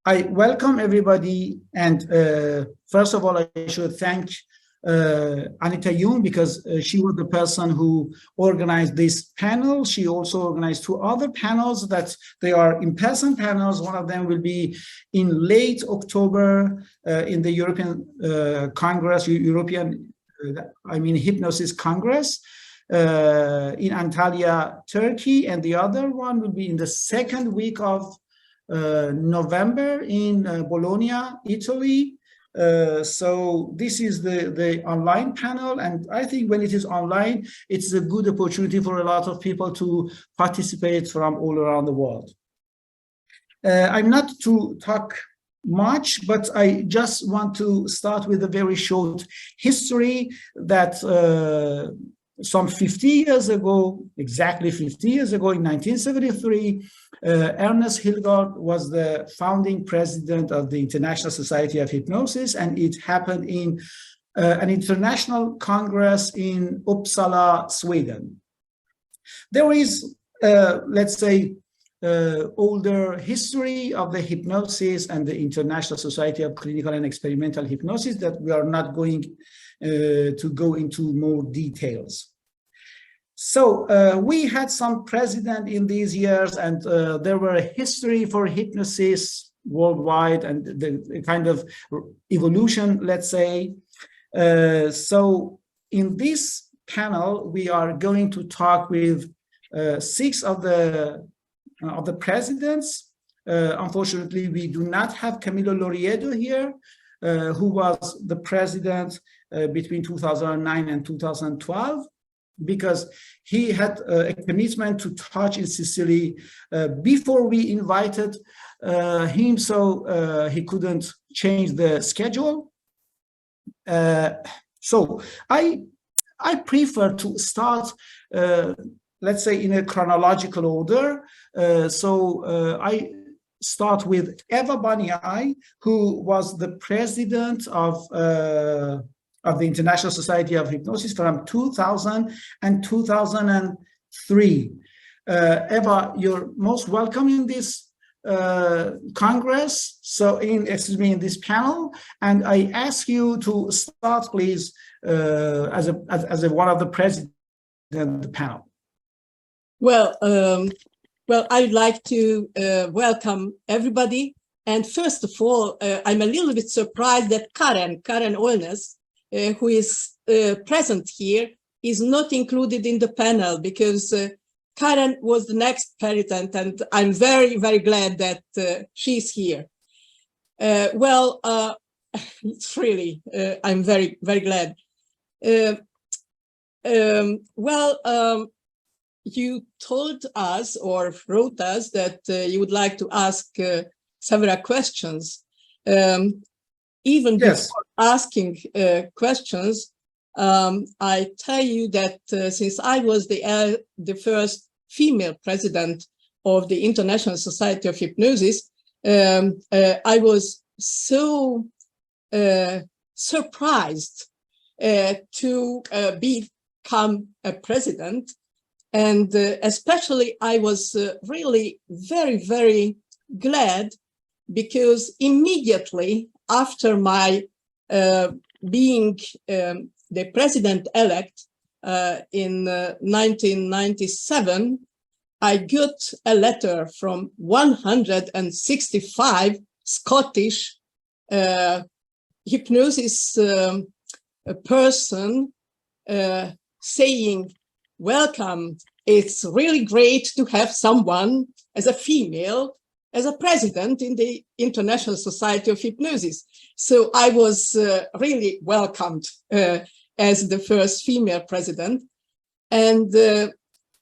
I welcome everybody, and first of all, I should thank Anita Jung because she was the person who organized this panel. She also organized two other panels that they are in-person panels. One of them will be in late October in the European Congress, Hypnosis Congress in Antalya, Turkey, and the other one will be in the second week of November in Bologna, Italy. So this is the online panel, and I think when it is online, it's a good opportunity for a lot of people to participate from all around the world. I'm not to talk much, but I just want to start with a very short history that some 50 years ago, exactly 50 years ago, in 1973, Ernest Hilgard was the founding president of the International Society of Hypnosis, and it happened in an international congress in Uppsala, Sweden. There is, let's say, older history of the hypnosis and the International Society of Clinical and Experimental Hypnosis that we are not going to go into more details. So we had some precedent in these years, and there were a history for hypnosis worldwide and the kind of evolution, let's say. So in this panel, we are going to talk with 6 of the presidents. Unfortunately, we do not have Camilo Loriedo here, who was the president between 2009 and 2012, because he had a commitment to touch in Sicily before we invited him, so he couldn't change the schedule. So I prefer to start, let's say, in a chronological order. I start with Eva Baniai, who was the president of the International Society of Hypnosis from 2000 and 2003. Eva, you're most welcome in this Congress, in this panel, and I ask you to start, please, as one of the presidents of the panel. Well, I'd like to welcome everybody, and first of all, I'm a little bit surprised that Karen Olnes, who is present here, is not included in the panel, because Karen was the next president, and I'm very, very glad that she's here. It's really, I'm very, very glad. You told us or wrote us that you would like to ask several questions. Even yes. Before asking questions, I tell you that since I was the first female president of the International Society of Hypnosis, I was so surprised to become a president. And especially I was really very, very glad, because immediately after my being the president-elect in 1997, I got a letter from 165 Scottish hypnosis person saying, "Welcome, it's really great to have someone as a female as a president in the International Society of Hypnosis." So I was really welcomed as the first female president. And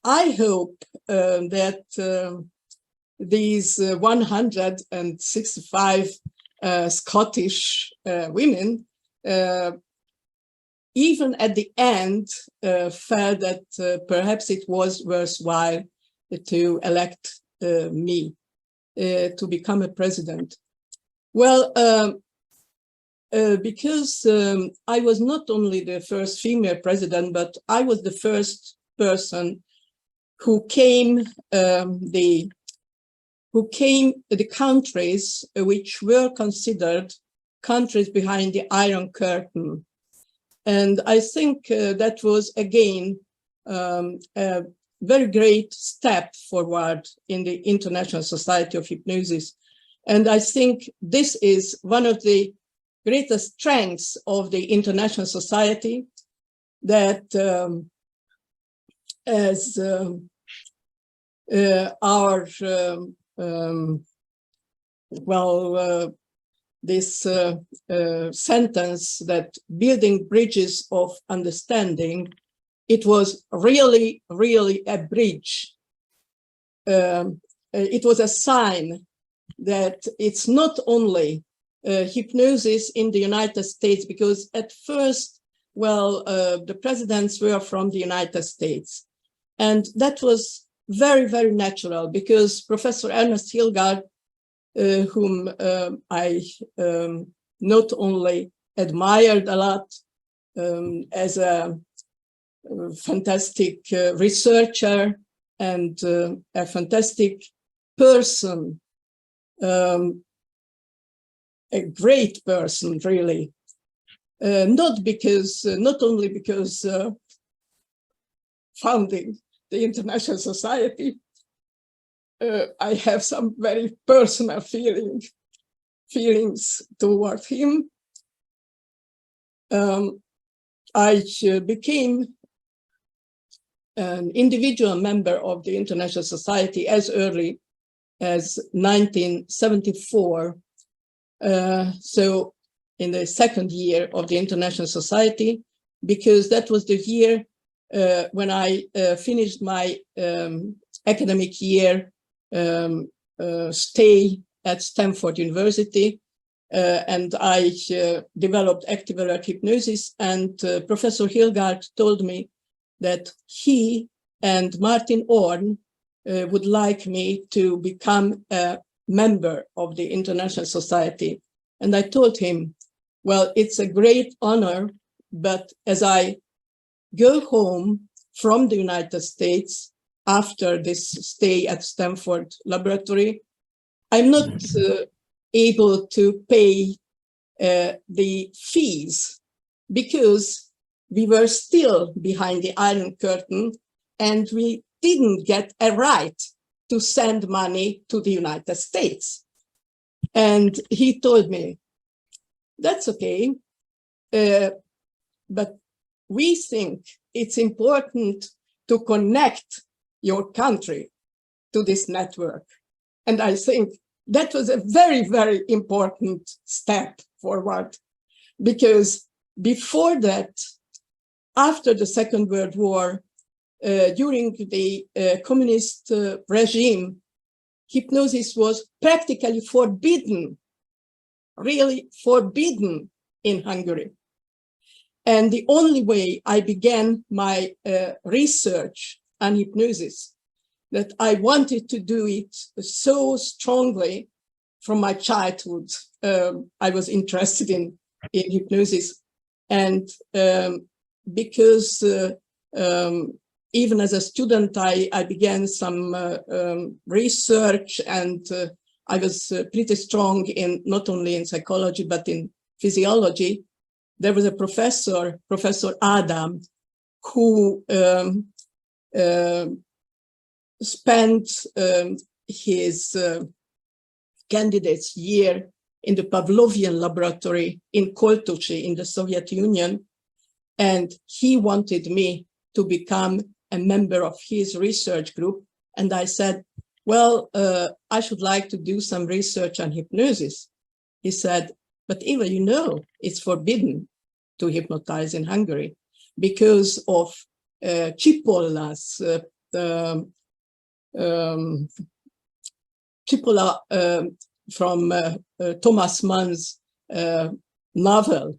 I hope that these 165 Scottish women, even at the end, felt that perhaps it was worthwhile to elect me to become a president. Well, because I was not only the first female president, but I was the first person who who came to the countries which were considered countries behind the Iron Curtain. And I think that was, again, a very great step forward in the International Society of Hypnosis. And I think this is one of the greatest strengths of the International Society, that as our this sentence that building bridges of understanding, it was really, really a bridge. It was a sign that it's not only hypnosis in the United States, because at first, the presidents were from the United States. And that was very, very natural, because Professor Ernest Hilgard, whom I not only admired a lot as a fantastic researcher and a fantastic person, a great person, really. Not only because founding the International Society, I have some very personal feelings toward him. I became an individual member of the International Society as early as 1974. So in the second year of the International Society, because that was the year when I finished my academic year stay at Stanford University, and I developed active alert hypnosis. And Professor Hilgard told me that he and Martin Orn would like me to become a member of the International Society. And I told him, well, it's a great honor, but as I go home from the United States after this stay at Stanford Laboratory, I'm not able to pay the fees, because we were still behind the Iron Curtain and we didn't get a right to send money to the United States. And he told me, that's okay, but we think it's important to connect your country to this network. And I think that was a very, very important step forward, because before that, after the Second World War, during the communist regime, hypnosis was practically forbidden, really forbidden in Hungary. And the only way I began my research on hypnosis, that I wanted to do it so strongly from my childhood. I was interested in hypnosis. And because even as a student, I began some research, and I was pretty strong in not only in psychology, but in physiology. There was a professor, Professor Adam, who spent his candidate's year in the Pavlovian laboratory in Koltushi in the Soviet Union. And he wanted me to become a member of his research group. And I said, well, I should like to do some research on hypnosis. He said, but Eva, you know, it's forbidden to hypnotize in Hungary because of Csipolla's Csipolla from Thomas Mann's novel,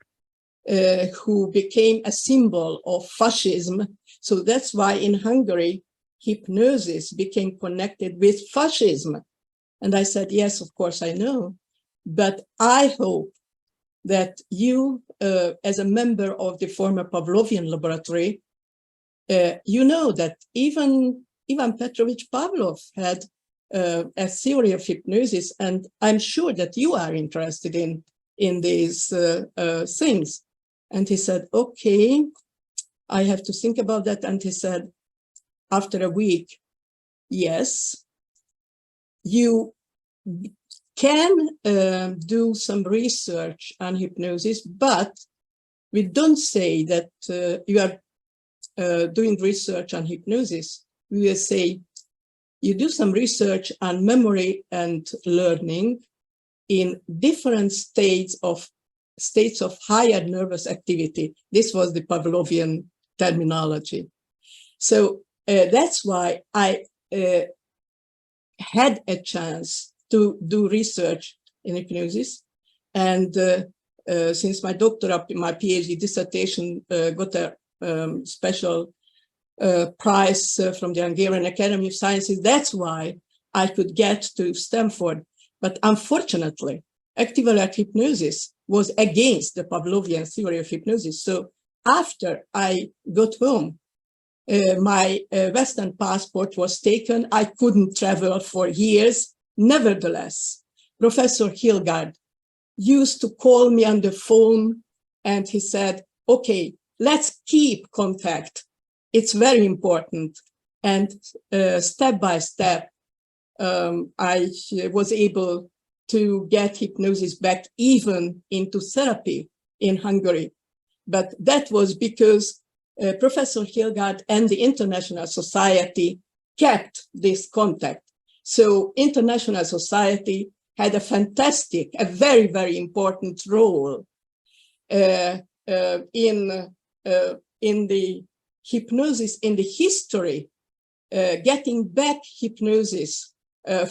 who became a symbol of fascism. So that's why in Hungary, hypnosis became connected with fascism. And I said, yes, of course I know, but I hope that you, as a member of the former Pavlovian laboratory, you know that even Ivan Petrovich Pavlov had a theory of hypnosis, and I'm sure that you are interested in these things. And he said, okay, I have to think about that. And he said, after a week, yes, you can do some research on hypnosis, but we don't say that you are doing research on hypnosis. We will say you do some research on memory and learning in different states of higher nervous activity. This was the Pavlovian terminology. So that's why I had a chance to do research in hypnosis. And since my doctorate, my PhD dissertation got a special prize from the Hungarian Academy of Sciences, that's why I could get to Stanford. But unfortunately, active alert hypnosis was against the Pavlovian theory of hypnosis. So after I got home, my Western passport was taken. I couldn't travel for years. Nevertheless, Professor Hilgard used to call me on the phone, and he said, okay, let's keep contact. It's very important. And step by step, I was able to get hypnosis back even into therapy in Hungary. But that was because Professor Hilgard and the International Society kept this contact. So International Society had a fantastic, a very, very important role in the hypnosis, in the history, getting back hypnosis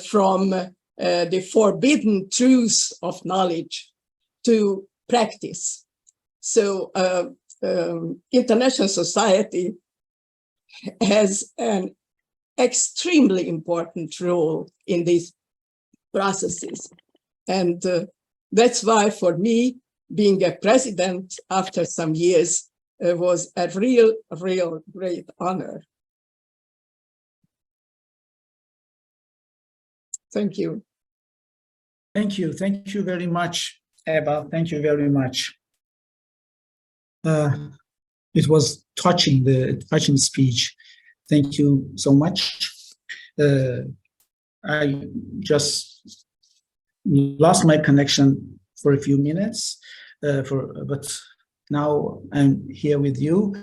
from the forbidden truths of knowledge to practice. So International Society has an extremely important role in these processes. And that's why for me, being a president after some years was a real great honor. Thank you. Thank you. Thank you very much, Eva. Thank you very much. It was touching, the touching speech. Thank you so much. I just lost my connection for a few minutes, but now I'm here with you.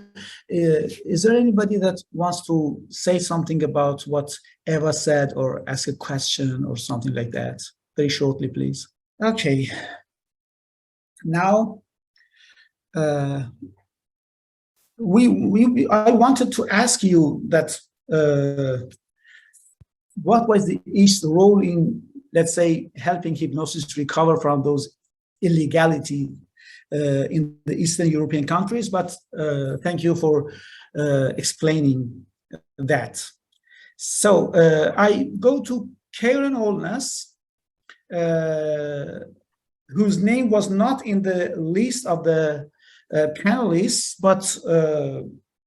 Is there anybody that wants to say something about what Eva said or ask a question or something like that? Very shortly, please. Okay. Now, I wanted to ask you that what was each role in, let's say, helping hypnosis recover from those illegality in the Eastern European countries, but thank you for explaining that. So I go to Karen Olness, whose name was not in the list of the panelists, but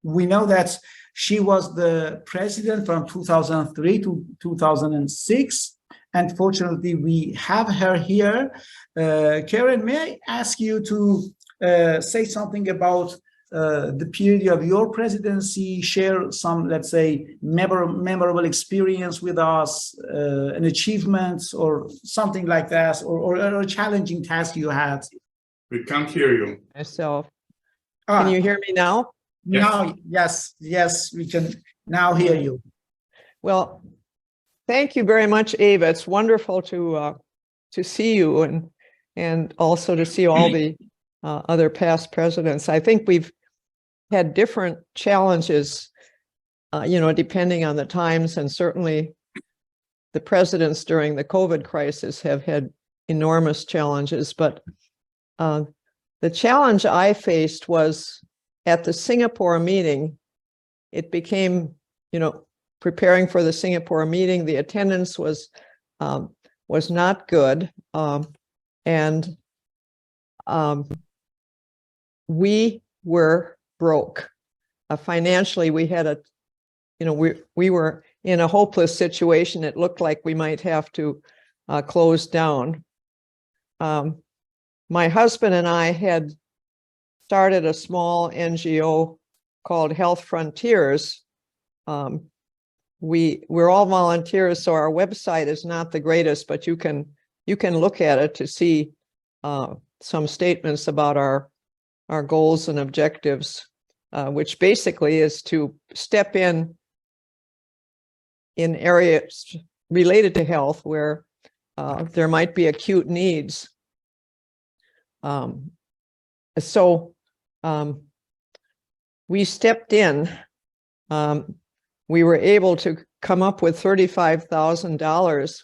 we know that she was the president from 2003 to 2006. And fortunately, we have her here. Karen, may I ask you to say something about the period of your presidency, share some, let's say, memorable experience with us, an achievement or something like that, or a challenging task you had? We can't hear you. Myself. Can you hear me now? Now, yes, we can now hear you. Well, thank you very much, Eva. It's wonderful to see you and also to see all the other past presidents. I think we've had different challenges, depending on the times, and certainly the presidents during the COVID crisis have had enormous challenges. But the challenge I faced was at the Singapore meeting. It became, preparing for the Singapore meeting, the attendance was not good, and we were broke financially. We had we were in a hopeless situation. It looked like we might have to close down. My husband and I had started a small NGO called Health Frontiers. We're all volunteers, so our website is not the greatest, but you can look at it to see some statements about our goals and objectives, which basically is to step in areas related to health where there might be acute needs. So we stepped in. We were able to come up with $35,000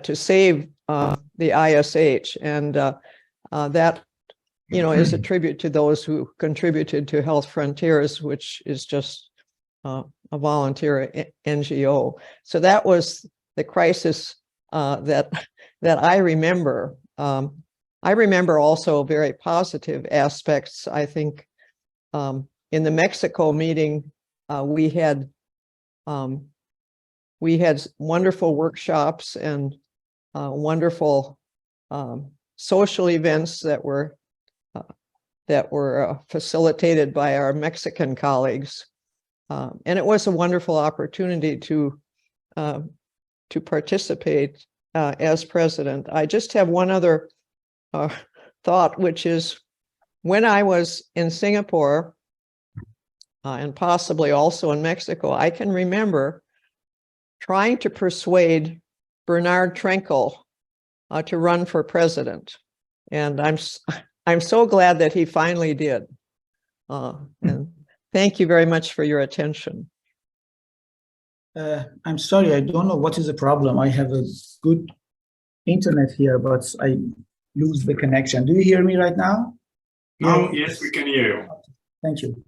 to save the ISH, and that is a tribute to those who contributed to Health Frontiers, which is just a volunteer NGO. So that was the crisis that I remember. I remember also very positive aspects. I think in the Mexico meeting, we had wonderful workshops and wonderful social events that were facilitated by our Mexican colleagues, and it was a wonderful opportunity to participate as president. I just have one other thought, which is when I was in Singapore and possibly also in Mexico, I can remember trying to persuade Bernard Trenkel to run for president, and I'm so glad that he finally did. And thank you very much for your attention. I'm sorry, I don't know what is the problem. I have a good internet here, but I lose the connection. Do you hear me right now? No, yes, we can hear you. Thank you.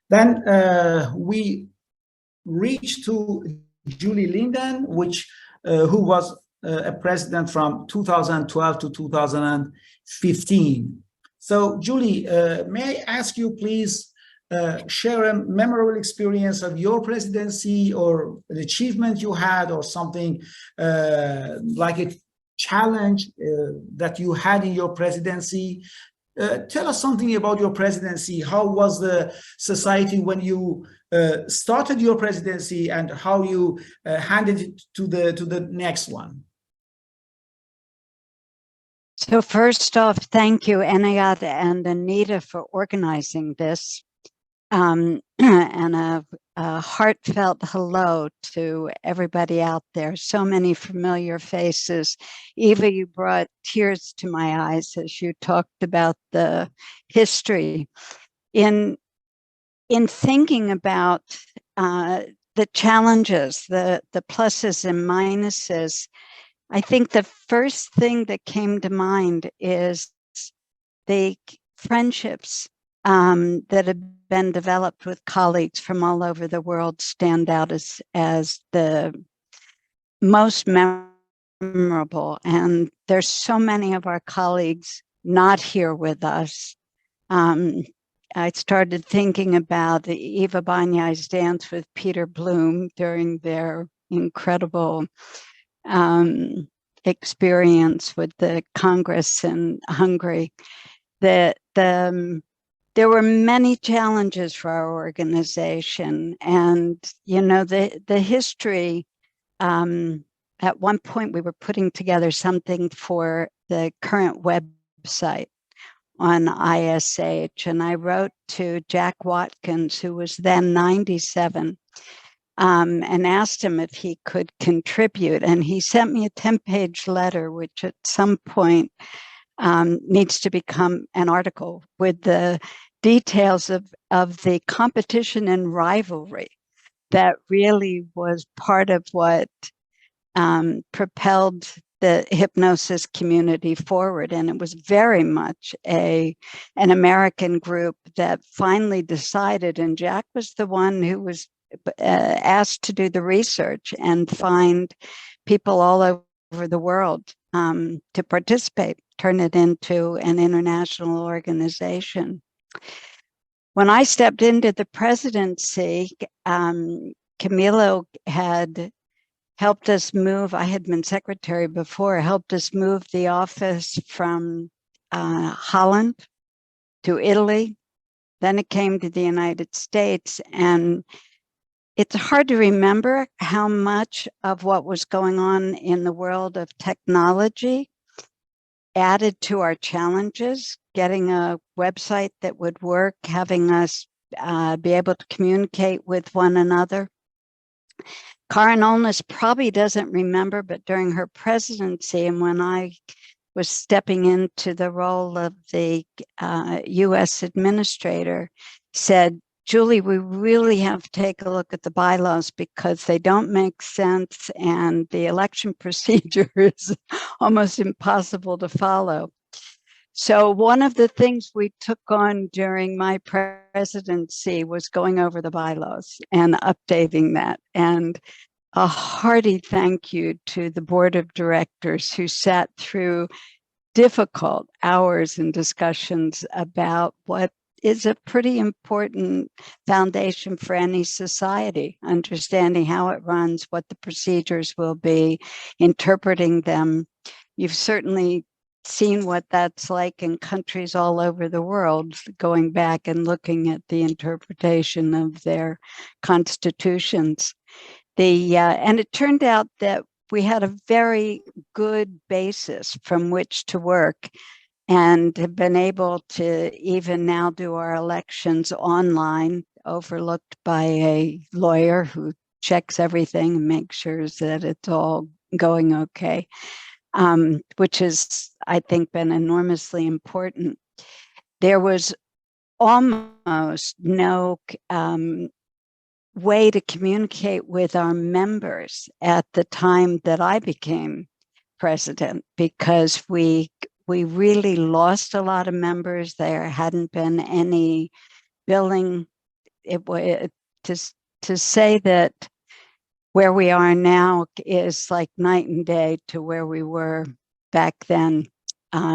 Then we reached to Julie Linden, who was a president from 2012 to 2015. So Julie, may I ask you please share a memorable experience of your presidency or an achievement you had or something like a challenge that you had in your presidency. Tell us something about your presidency. How was the society when you started your presidency, and how you handed it to the next one? So first off, thank you, Enayat and Anita, for organizing this. And a heartfelt hello to everybody out there. So many familiar faces. Eva, you brought tears to my eyes as you talked about the history. In thinking about the challenges, the pluses and minuses, I think the first thing that came to mind is the friendships that have been developed with colleagues from all over the world stand out as the most memorable. And there's so many of our colleagues not here with us. I started thinking about the Eva Banyai's dance with Peter Bloom during their incredible experience with the Congress in Hungary. There were many challenges for our organization, and the history. At one point, we were putting together something for the current website on ISH, and I wrote to Jack Watkins, who was then 97, and asked him if he could contribute. And he sent me a 10-page letter, which at some point needs to become an article with the details of the competition and rivalry that really was part of what propelled the hypnosis community forward. And it was very much an American group that finally decided, and Jack was the one who was asked to do the research and find people all over the world to participate, turn it into an international organization. When I stepped into the presidency, Camilo had helped us move. I had been secretary before, helped us move the office from Holland to Italy. Then it came to the United States, and it's hard to remember how much of what was going on in the world of technology added to our challenges, getting a website that would work, having us be able to communicate with one another. Karen Olness probably doesn't remember, but during her presidency and when I was stepping into the role of the US administrator, said, Julie, we really have to take a look at the bylaws because they don't make sense and the election procedure is almost impossible to follow. So one of the things we took on during my presidency was going over the bylaws and updating that. And a hearty thank you to the board of directors who sat through difficult hours and discussions about what is a pretty important foundation for any society, understanding how it runs, what the procedures will be, interpreting them. You've certainly seen what that's like in countries all over the world, going back and looking at the interpretation of their constitutions. And it turned out that we had a very good basis from which to work and have been able to even now do our elections online, overlooked by a lawyer who checks everything and makes sure that it's all going okay, which has, I think, been enormously important. There was almost no way to communicate with our members at the time that I became president, because we really lost a lot of members. There hadn't been any billing. To say that where we are now is like night and day to where we were back then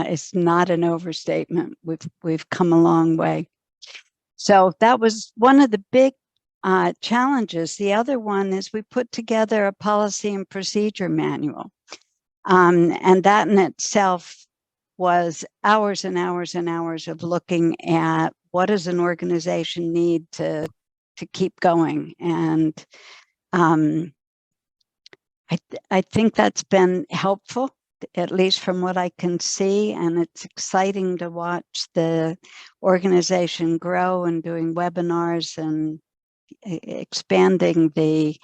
is not an overstatement. We've come a long way. So that was one of the big challenges. The other one is we put together a policy and procedure manual. And that in itself was hours and hours and hours of looking at what does an organization need to keep going. And I think that's been helpful, at least from what I can see. And it's exciting to watch the organization grow and doing webinars and expanding the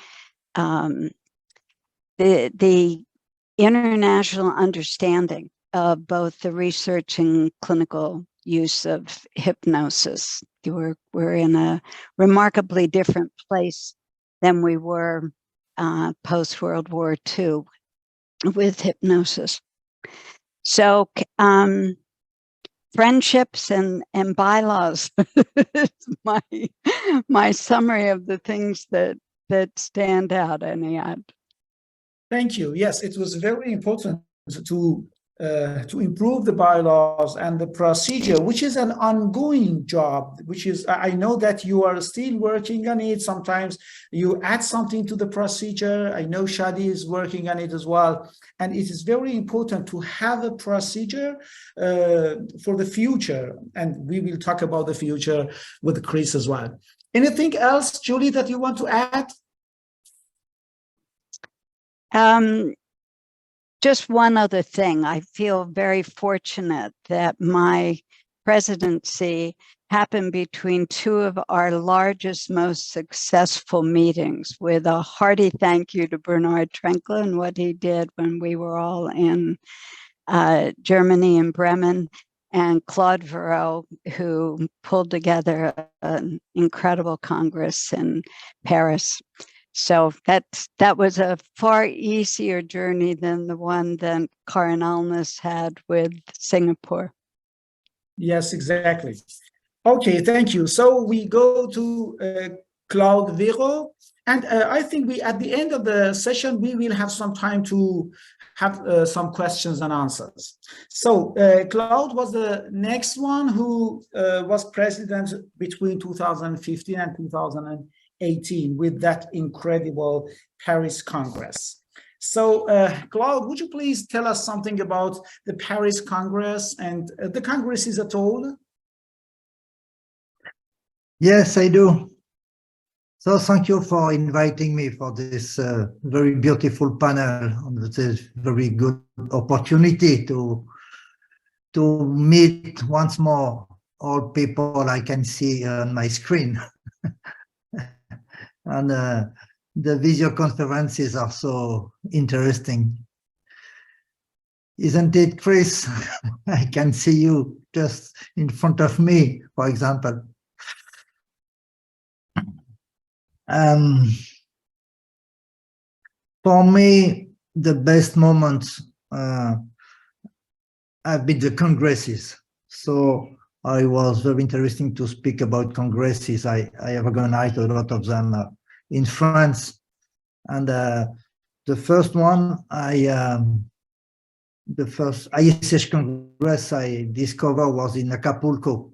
international understanding of both the research and clinical use of hypnosis. We're in a remarkably different place than we were post-World War II with hypnosis. So friendships and bylaws is my summary of the things that stand out, Enayat. Thank you. Yes, it was very important to improve the bylaws and the procedure, which is an ongoing job, which is, I know that you are still working on it. Sometimes you add something to the procedure. I know Shahidi is working on it as well. And it is very important to have a procedure for the future. And we will talk about the future with Chris as well. Anything else, Julie, that you want to add? Just one other thing. I feel very fortunate that my presidency happened between two of our largest, most successful meetings, with a hearty thank you to Bernard Trenkler and what he did when we were all in Germany and Bremen, and Claude Verreau, who pulled together an incredible Congress in Paris. So that was a far easier journey than the one that Karen Olness had with Singapore. Yes, exactly. Okay, thank you. So we go to Claude Verreau, and I think at the end of the session, we will have some time to have some questions and answers. So Claude was the next one who was president between 2015 and 2018. 2018 with that incredible Paris Congress. So, Claude, would you please tell us something about the Paris Congress and the Congress as a whole? Yes, I do. So thank you for inviting me for this very beautiful panel on this very good opportunity to meet once more all people I can see on my screen. And the video conferences are so interesting. Isn't it, Chris? I can see you just in front of me, for example. For me, the best moments have been the congresses. So I was very interesting to speak about congresses. I have organized a lot of them in France. And the first one, the first ISH Congress I discovered was in Acapulco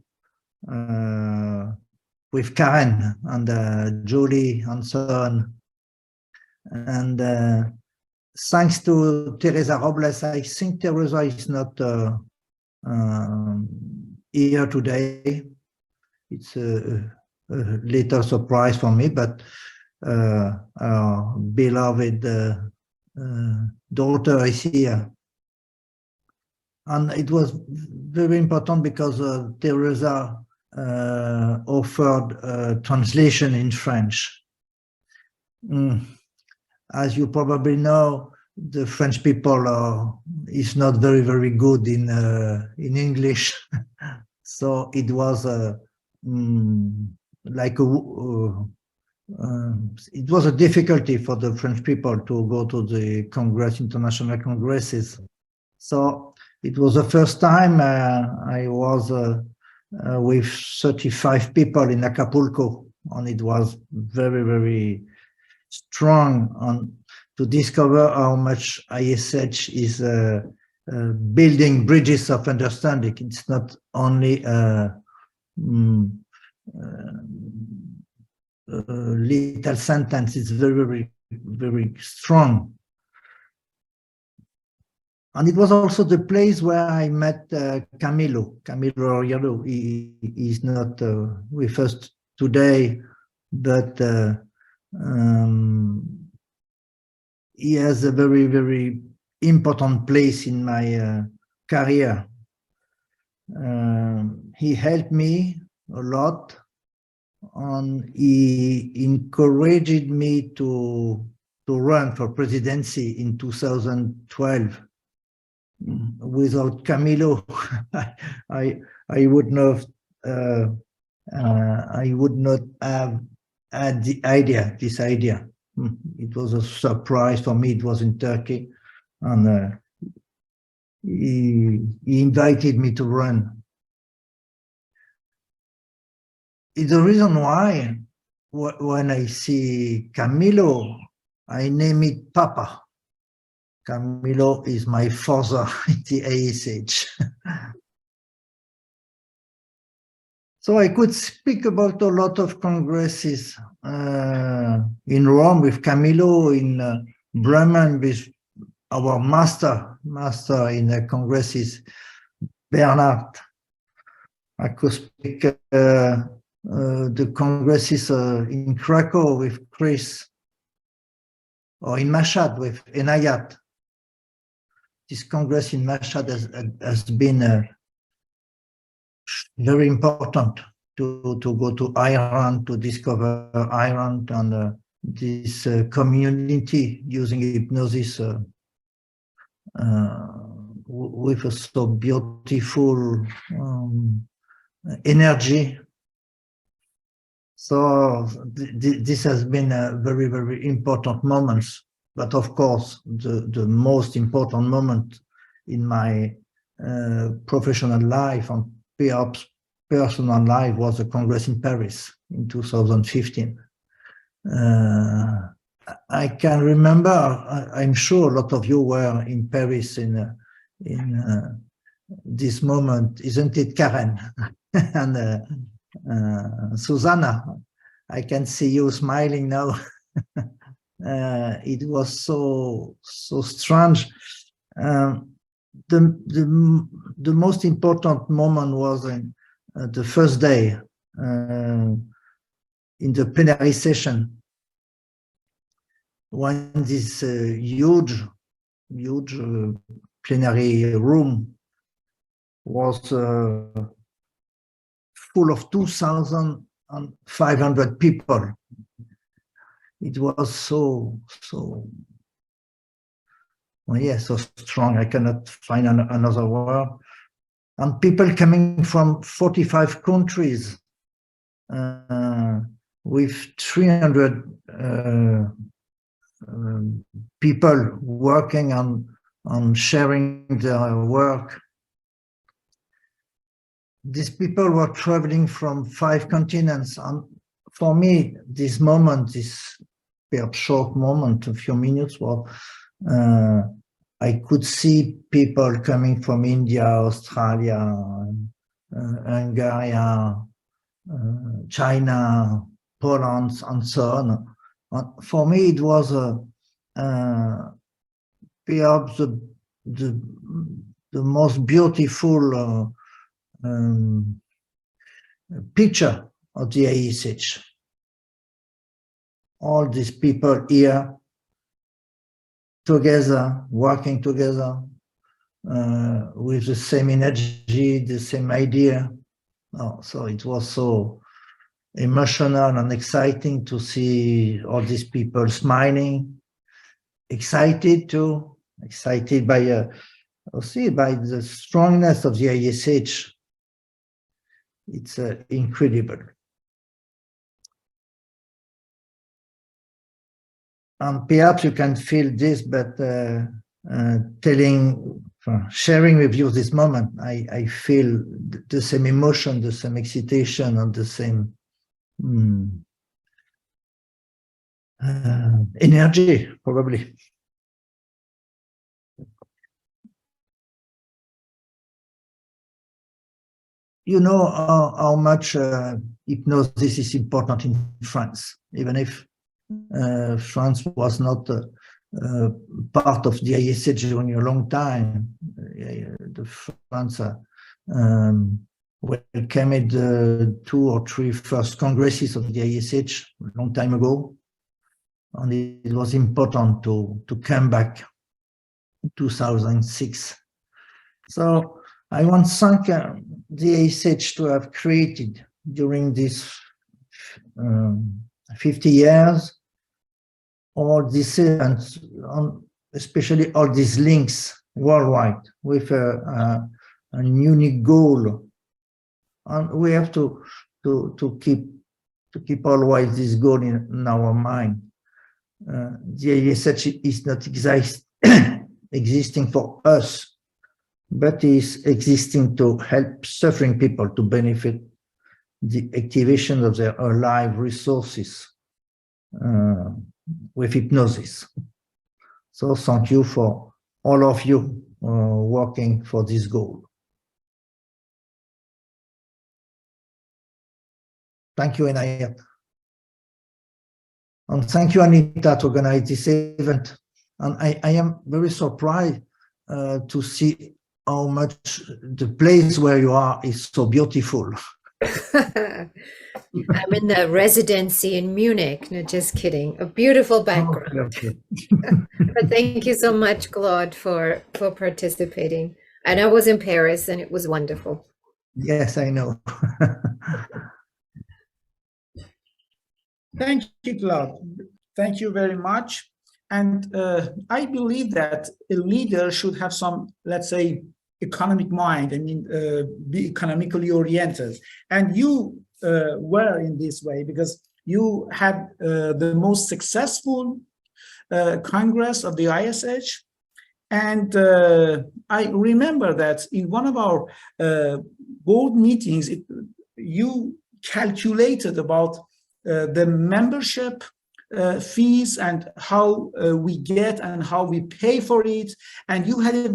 with Karen and Julie and so on. And thanks to Teresa Robles, I think Teresa is not here today. It's a little surprise for me, but our beloved daughter is here. And it was very important because Teresa offered translation in French. As you probably know, the French people is not very, very good in English. So it was it was a difficulty for the French people to go to the Congress, international congresses. So it was the first time I was with 35 people in Acapulco, and it was very, very strong on to discover how much ISH is building bridges of understanding. It's not only little sentence, it's very, very, very strong. And it was also the place where I met Camilo Oriolo. He is not with us today, but he has a very, very important place in my career. He helped me a lot, and he encouraged me to run for presidency in 2012. Without Camilo, I would not have had this idea. It was a surprise for me. It was in Turkey, and he invited me to run. It's the reason why when I see Camilo, I name it Papa. Camilo is my father in the ASH. So I could speak about a lot of congresses in Rome with Camilo, in Bremen with our master in the congresses, Bernard. I could speak the congresses in Krakow with Chris, or in Mashhad with Enayat. This congress in Mashhad has been very important to go to Iran, to discover Iran and this community using hypnosis with a so beautiful energy. So this has been a very, very important moments. But of course, the most important moment in my professional life and perhaps personal life was the Congress in Paris in 2015. I can remember, I'm sure a lot of you were in Paris in this moment, isn't it, Karen? And Susanna, I can see you smiling now. It was so strange. The most important moment was in the first day in the plenary session, when this huge plenary room was full of 2,500 people. It was so well, yeah, so strong. I cannot find another word. And people coming from 45 countries with 300 people working on sharing their work. These people were traveling from 5 continents, and for me, this moment, this perhaps short moment, a few minutes, well, I could see people coming from India, Australia, Hungary, China, Poland, and so on. For me, it was perhaps the most beautiful picture of the ISH. All these people here together, working together with the same energy, the same idea. Oh, so it was so emotional and exciting to see all these people smiling, excited too, excited by by the strongness of the ISH. It's incredible. And perhaps you can feel this, but sharing with you this moment, I feel the same emotion, the same excitation, and the same energy, probably. You know how much hypnosis is important in France, even if France was not part of the ISH during a long time. The France welcomed the 2 or 3 first congresses of the ISH a long time ago, and it was important to come back in 2006. So I want to thank the ISH to have created during these 50 years all these events, especially all these links worldwide with a unique goal, and we have to keep always this goal in our mind. The ISH is not existing for us, but is existing to help suffering people to benefit the activation of their alive resources with hypnosis. So thank you for all of you working for this goal. Thank you, Enayat. And thank you, Anita, to organize this event. And I am very surprised to see how much the place where you are is so beautiful. I'm in the residency in Munich. No, just kidding. A beautiful background. But thank you so much, Claude, for participating. And I was in Paris, and it was wonderful. Yes, I know. Thank you, Claude. Thank you very much. And I believe that a leader should have some, let's say, economic mind. I mean, be economically oriented. And you were in this way because you had the most successful Congress of the ISH. And I remember that in one of our board meetings, you calculated about the membership fees and how we get and how we pay for it. And you had a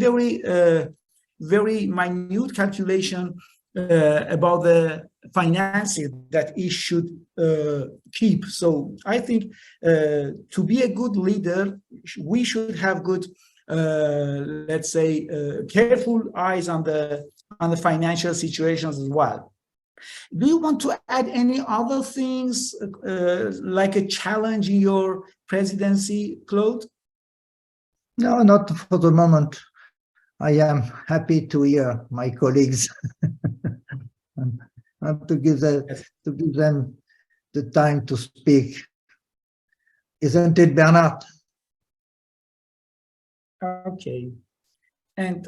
very minute calculation about the finances that it should keep. So I think to be a good leader, we should have good, let's say, careful eyes on the financial situations as well. Do you want to add any other things like a challenge in your presidency, Claude? No, not for the moment. I am happy to hear my colleagues and to give them the time to speak. Isn't it, Bernard? Okay. And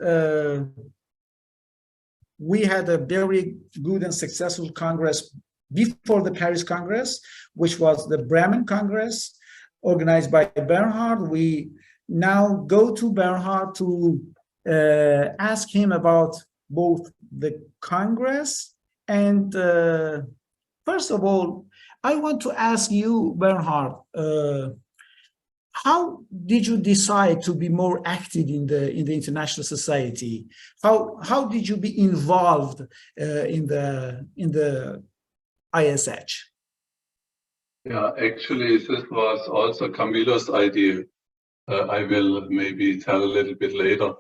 we had a very good and successful Congress before the Paris Congress, which was the Bremen Congress, organized by Bernhard. We now go to Bernhard to ask him about both the Congress and first of all, I want to ask you, Bernhard, how did you decide to be more active in the international society? How did you be involved in the ISH? Yeah, actually, this was also Camilo's idea. I will maybe tell a little bit later.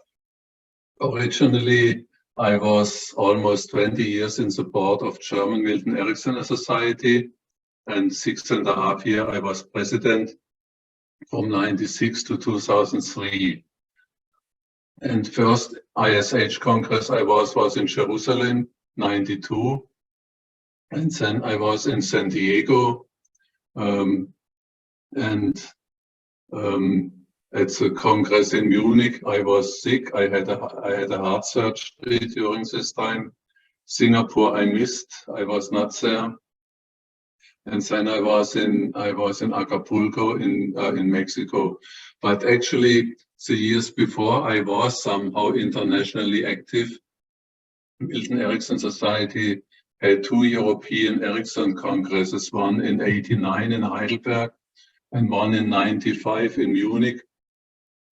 Originally, I was almost 20 years in support of German Milton Erickson Society, and 6.5 years I was president from 96 to 2003. And first ISH Congress I was in Jerusalem, 92. And then I was in San Diego. At the Congress in Munich, I was sick. I had a heart surgery during this time. Singapore I missed. I was not there. And then I was in Acapulco in Mexico. But actually, the years before, I was somehow internationally active. Milton Erickson Society had 2 European Erickson Congresses, one in '89 in Heidelberg and one in '95 in Munich,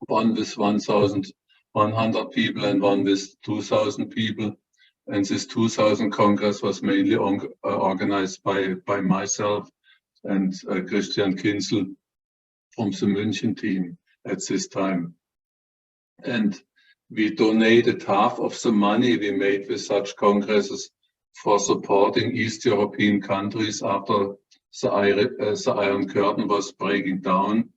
one with 1,100 people and one with 2,000 people. And this 2000 Congress was mainly organized by myself and Christian Kinzel from the München team at this time. And we donated half of the money we made with such congresses for supporting East European countries after the Iron Curtain was breaking down.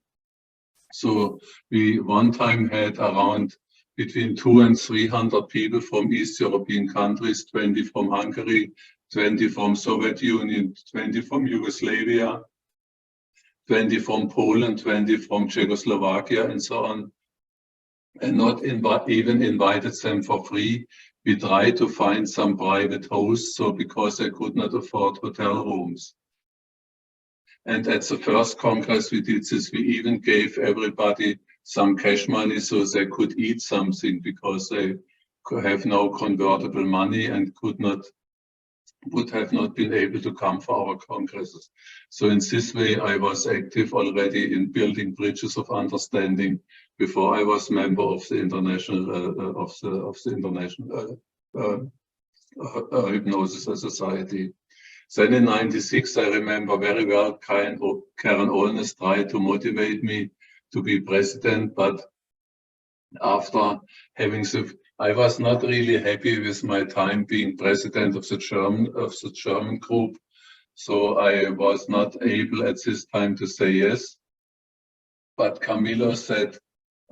So we one time had around between 200 and 300 people from East European countries, 20 from Hungary, 20 from Soviet Union, 20 from Yugoslavia, 20 from Poland, 20 from Czechoslovakia, and so on. And not even invited them for free. We tried to find some private hosts, so because they could not afford hotel rooms. And at the first Congress we did this, we even gave everybody some cash money so they could eat something, because they could have no convertible money and would have not been able to come for our congresses. So in this way, I was active already in building bridges of understanding before I was member of the international Hypnosis Society. Then in '96, I remember very well, Karen Olnes tried to motivate me to be president, but after having I was not really happy with my time being president of the German group, so I was not able at this time to say yes. But Camilo said,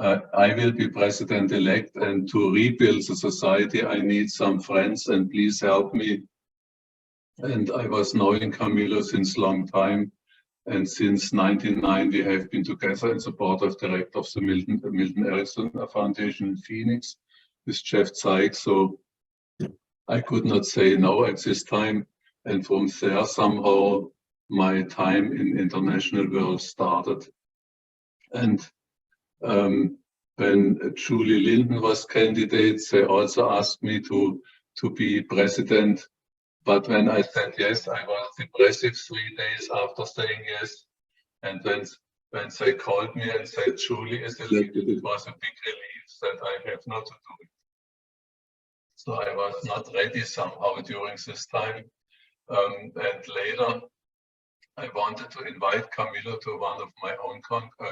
I will be president-elect, and to rebuild the society, I need some friends, and please help me. And I was knowing Camilo since long time. And since 1999, we have been together in the board of directors of the Milton Erickson Foundation in Phoenix with Jeff Zeig. So I could not say no at this time. And from there, somehow, my time in international world started. And when Julie Linden was candidate, they also asked me to be president. But when I said yes, I was depressive 3 days after saying yes. And when they called me and said Julie is elected, it was a big relief that I have not to do it. So I was not ready somehow during this time. And later, I wanted to invite Camilla to one of my own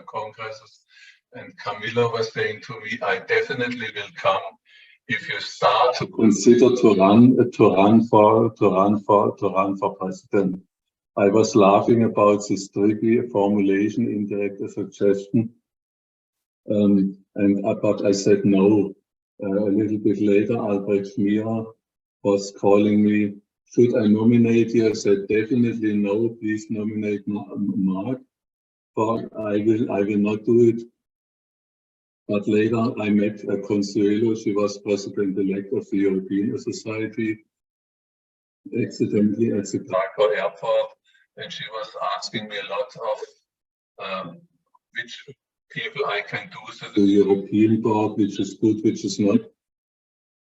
congresses. And Camilla was saying to me, I definitely will come if you start to consider to run for president. I was laughing about this tricky formulation, indirect suggestion. But I said no. A little bit later, Albrecht Mira was calling me, should I nominate you? I said, definitely no, please nominate Mark. But I will not do it. But later I met Consuelo. She was president-elect of the European Society, accidentally at the Krakow airport. And she was asking me a lot of which people I can do to the European board, which is good, which is not.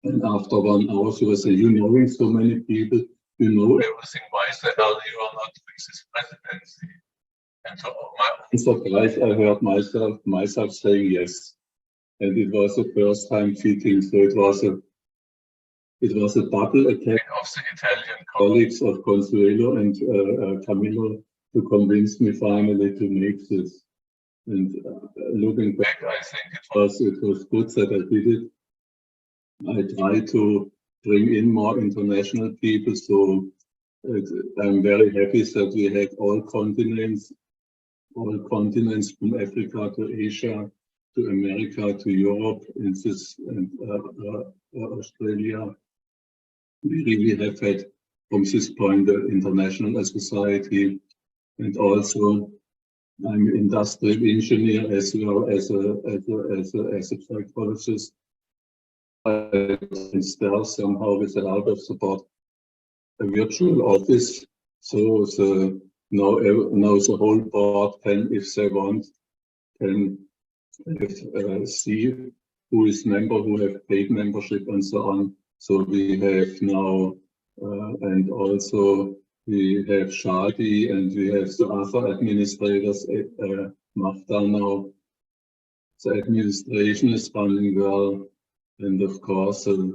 And after 1 hour, she was saying, you knowing so many people, you know everything. Why the hell you are not doing this presidency? And to my own surprise, I heard myself saying yes. And it was the first time fitting. So it was a double attack of the Italian colleagues of Consuelo and Camillo to convince me finally to make this. And looking back, I think it was good that I did it. I tried to bring in more international people, so I'm very happy that we had all continents from Africa to Asia to America to Europe and Australia. We really have had from this point the international society, and also I'm an industrial engineer as well as a psychologist. I still somehow with the help of support a virtual office, so now the whole board can, if they want, can see who is member, who have paid membership and so on. So we have now, and also we have Shahidi and we have the other administrators, Magda now. The administration is running well. And of course, during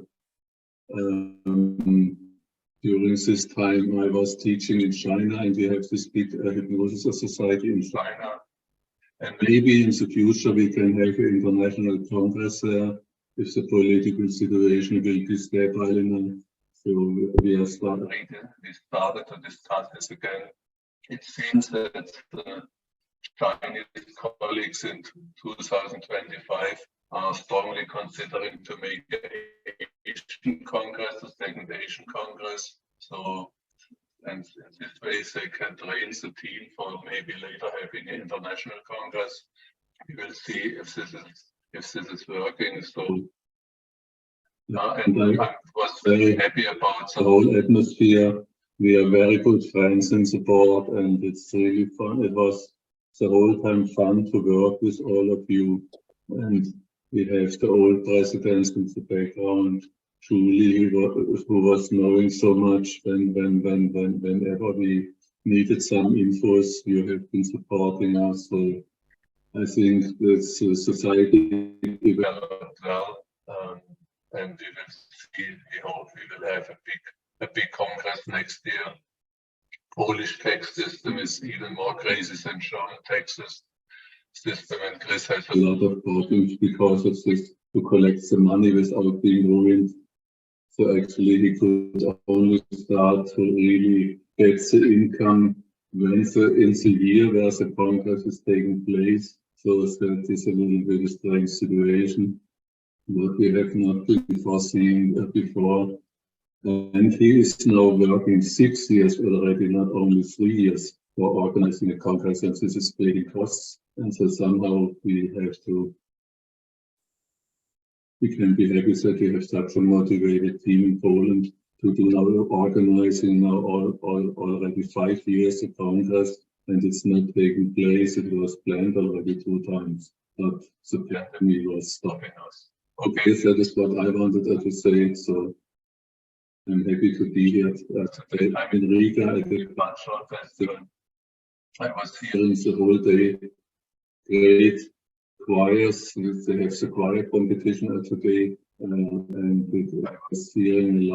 this time I was teaching in China, and we have this big hypnosis society in China. And maybe in the future we can have an international congress there if the political situation will be stable enough. So we started to discuss this again. It seems that the Chinese colleagues in 2025 are strongly considering to make an Asian Congress, the second Asian Congress. So, and this way they can train the team for maybe later having an international Congress. We will see if this is working. So, yeah, and I was very happy about the whole atmosphere. We are very good friends in the board, and it's really fun. It was the whole time fun to work with all of you. And we have the old presidents in the background, Julie, who was knowing so much whenever we needed some infos, you have been supporting us. So I think this society developed well, and we will see, we hope we will have a big congress next year. Polish tax system is even more crazy than German taxes system, and Chris has a lot of problems because of this, to collect the money without being ruined. So actually he could only start to really get the income when in the year where the congress is taking place. So that is a little bit of a strange situation, what we have not been foreseeing before. And he is now working 6 years already, not only 3 years, for organizing a congress, and this is creating costs. And so somehow we can be happy that we have such a motivated team in Poland to do now organizing now already 5 years a congress, and it's not taking place. It was planned already 2 times, but the pandemic was stopping us. Okay, that is what I wanted to say. So I'm happy to be here today. I'm in Riga at the Cultural Festival. I was hearing the whole day. Great choirs. They have the choir competition today, and I was hearing a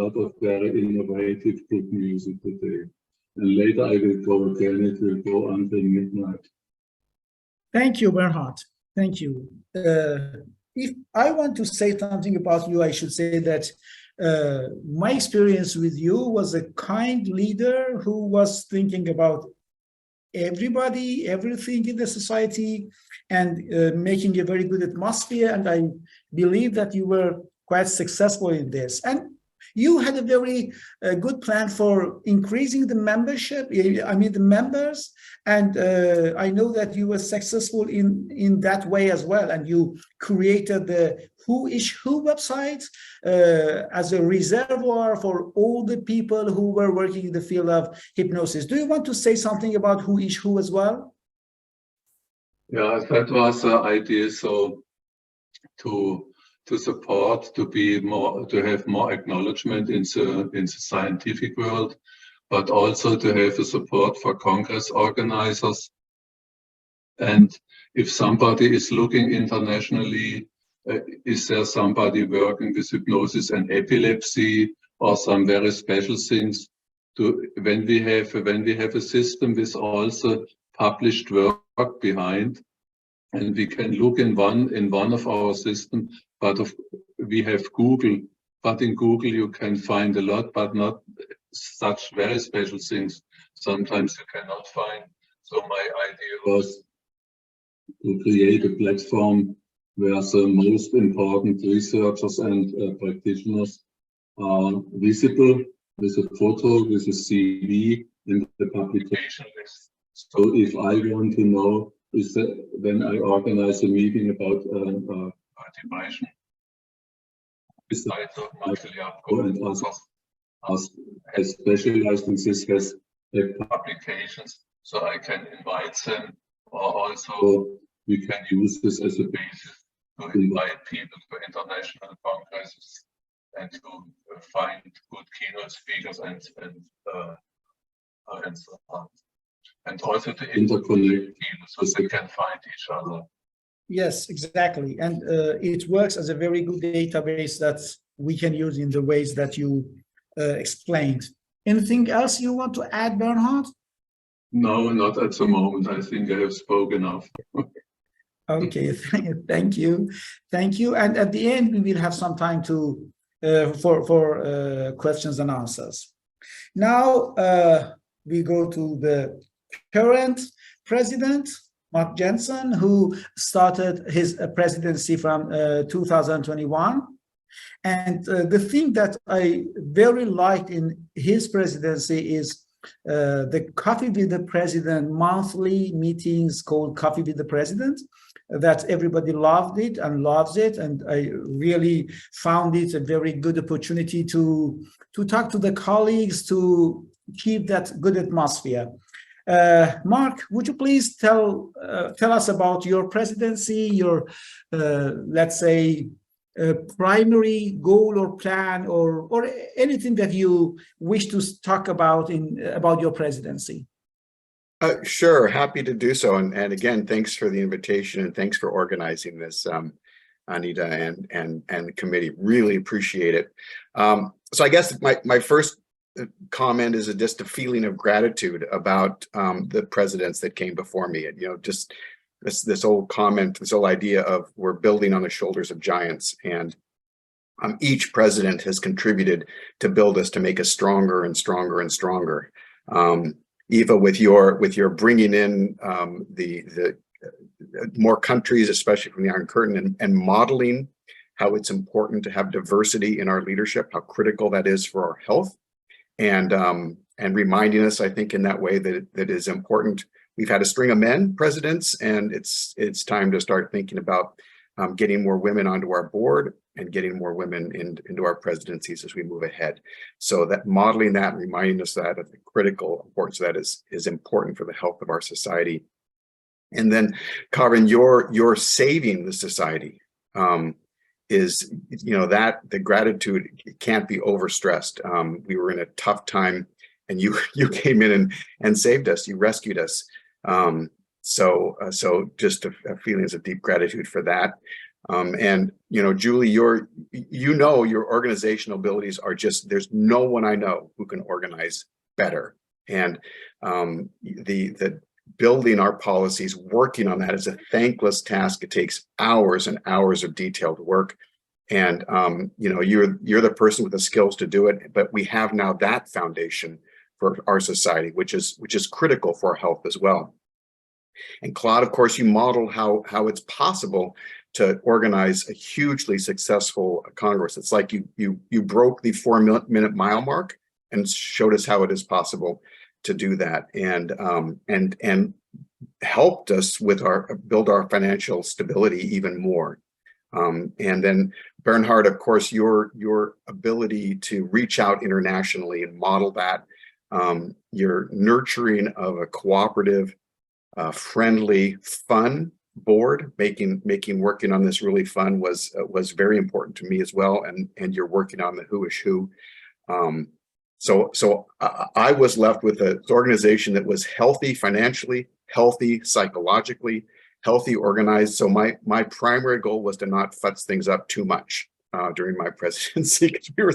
lot of very innovative good music today. And later I will go again. It will go until midnight. Thank you, Bernhard. Thank you. If I want to say something about you, I should say that my experience with you was a kind leader who was thinking about everybody, everything in the society, and making a very good atmosphere. And I believe that you were quite successful in this. And you had a very good plan for increasing the membership, I mean the members, and I know that you were successful in that way as well, and you created the Who is Who website as a reservoir for all the people who were working in the field of hypnosis. Do you want to say something about Who is Who as well? Yeah, that was the idea. So to support, to have more acknowledgement in the scientific world, but also to have a support for Congress organizers. And if somebody is looking internationally, is there somebody working with hypnosis and epilepsy or some very special things? When we have a system with also published work behind, and we can look in one of our systems. But we have Google, but in Google you can find a lot, but not such very special things. Sometimes you cannot find. So my idea was to create a platform where the most important researchers and practitioners are visible with a photo, with a CV in the publication list. So if I want to know, when I organize a meeting about motivation, besides Michael Yapko and others has specialized in this, has publications, so I can invite them, or also we can use this as a basis to invite people to international congresses and to find good keynote speakers and so on. And also to interconnect people so they can find each other. Yes, exactly. And it works as a very good database that we can use in the ways that you explained. Anything else you want to add, Bernhard? No, not at the moment. I think I have spoken enough. Okay, thank you. Thank you. And at the end, we will have some time to for questions and answers. Now, we go to the current president, Mark Jensen, who started his presidency from 2021. And the thing that I very liked in his presidency is the Coffee with the President monthly meetings called Coffee with the President, that everybody loved it and loves it. And I really found it a very good opportunity to talk to the colleagues, to keep that good atmosphere. Mark, would you please tell us about your presidency, your, let's say, primary goal or plan, or anything that you wish to talk about about your presidency? Sure, happy to do so. And again, thanks for the invitation and thanks for organizing this, Anita and the committee. Really appreciate it. So I guess my first comment is just a feeling of gratitude about the presidents that came before me. And, just this old comment, this whole idea of we're building on the shoulders of giants, and each president has contributed to build us, to make us stronger and stronger and stronger. Eva, with your bringing in the more countries, especially from the Iron Curtain, and modeling how it's important to have diversity in our leadership, how critical that is for our health, and reminding us, I think, in that way that is important. We've had a string of men presidents, and it's time to start thinking about getting more women onto our board and getting more women into our presidencies as we move ahead. So that modeling that, reminding us that of the critical importance of that is important for the health of our society. And then, Karin, your saving the society is, that the gratitude can't be overstressed. We were in a tough time, and you came in and saved us. You rescued us. So just a feelings of deep gratitude for that. And Julie, your organizational abilities are just, there's no one I know who can organize better. And the building our policies, working on that is a thankless task. It takes hours and hours of detailed work. And you're the person with the skills to do it. But we have now that foundation for our society, which is critical for our health as well. And Claude, of course, you modeled how it's possible to organize a hugely successful Congress. It's like you broke the 4-minute mile mark and showed us how it is possible to do that, and helped us with build our financial stability even more. And then Bernhard, of course, your ability to reach out internationally and model that, your nurturing of a cooperative, friendly, fun board, making working on this really fun was very important to me as well. And you're working on the who is who. So I was left with an organization that was healthy financially, healthy psychologically, healthy organized. So my primary goal was to not futz things up too much during my presidency, because we were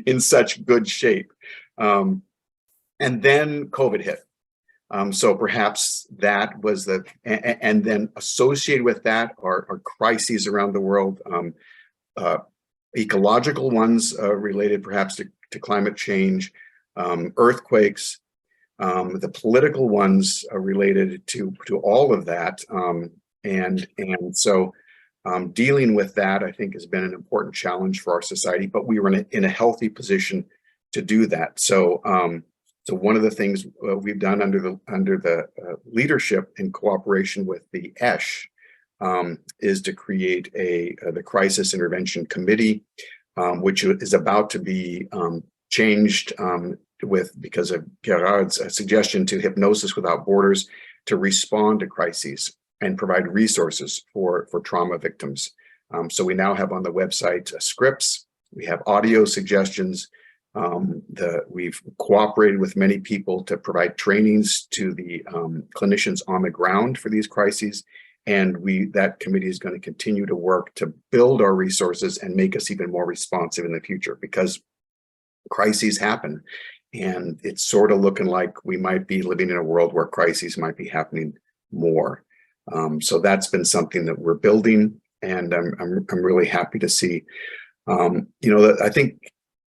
in such good shape. And then COVID hit. So perhaps that was and then associated with that are crises around the world, ecological ones related perhaps to climate change, earthquakes, the political ones related to all of that. And so dealing with that, I think, has been an important challenge for our society, but we were in a healthy position to do that. So one of the things we've done under the leadership in cooperation with the ESH is to create the Crisis Intervention Committee, which is about to be changed because of Gerard's suggestion to Hypnosis Without Borders to respond to crises and provide resources for trauma victims. So we now have on the website scripts, we have audio suggestions. We've cooperated with many people to provide trainings to the clinicians on the ground for these crises. And that committee is going to continue to work to build our resources and make us even more responsive in the future, because crises happen. And it's sort of looking like we might be living in a world where crises might be happening more. So that's been something that we're building, and I'm really happy to see. I think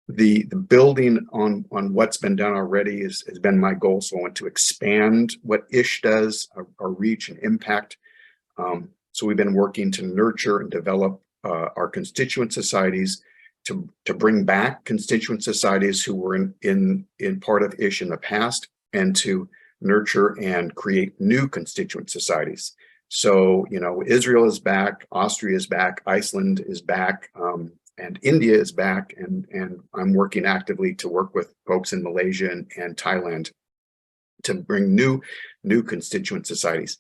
the building on what's been done already has been my goal. So I want to expand what ISH does, our reach and impact. So we've been working to nurture and develop our constituent societies, to bring back constituent societies who were in part of ISH in the past, and to nurture and create new constituent societies. So, Israel is back, Austria is back, Iceland is back, and India is back, and I'm working actively to work with folks in Malaysia and Thailand to bring new constituent societies.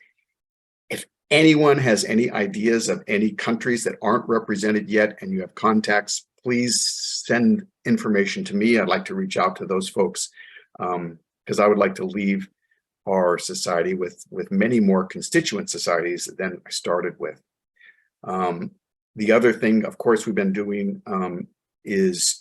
If anyone has any ideas of any countries that aren't represented yet and you have contacts, please send information to me. I'd like to reach out to those folks, because I would like to leave our society with many more constituent societies than I started with. The other thing, of course, we've been doing is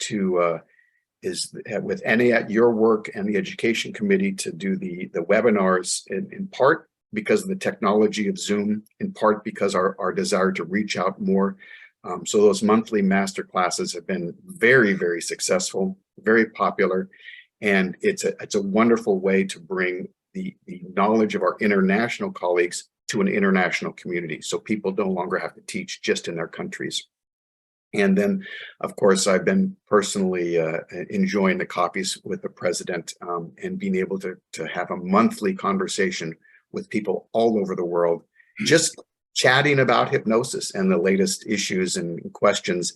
with Enayat, your work and the Education Committee, to do the webinars, in part because of the technology of Zoom, in part because our desire to reach out more. So those monthly master classes have been very, very successful, very popular, and it's a wonderful way to bring the knowledge of our international colleagues to an international community, so people no longer have to teach just in their countries. And then, of course, I've been personally enjoying the coffees with the president, and being able to have a monthly conversation with people all over the world, just chatting about hypnosis and the latest issues and questions.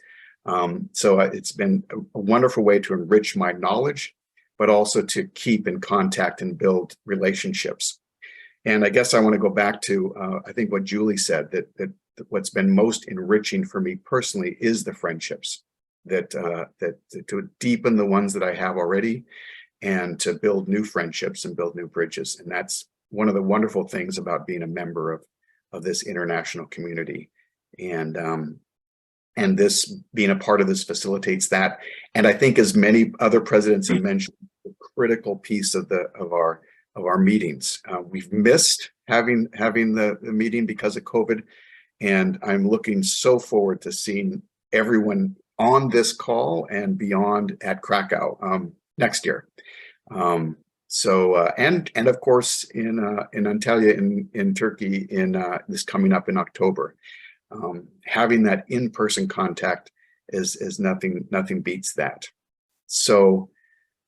So it's been a wonderful way to enrich my knowledge, but also to keep in contact and build relationships. And I guess I want to go back to, I think what Julie said, that what's been most enriching for me personally is the friendships, that to deepen the ones that I have already, and to build new friendships and build new bridges. And that's one of the wonderful things about being a member of this international community, And this being a part of this facilitates that. And I think, as many other presidents have mentioned, a critical piece of our meetings. We've missed having the meeting because of COVID, and I'm looking so forward to seeing everyone on this call and beyond at Krakow next year. And of course in Antalya in Turkey this coming up in October. Having that in-person contact is nothing beats that. So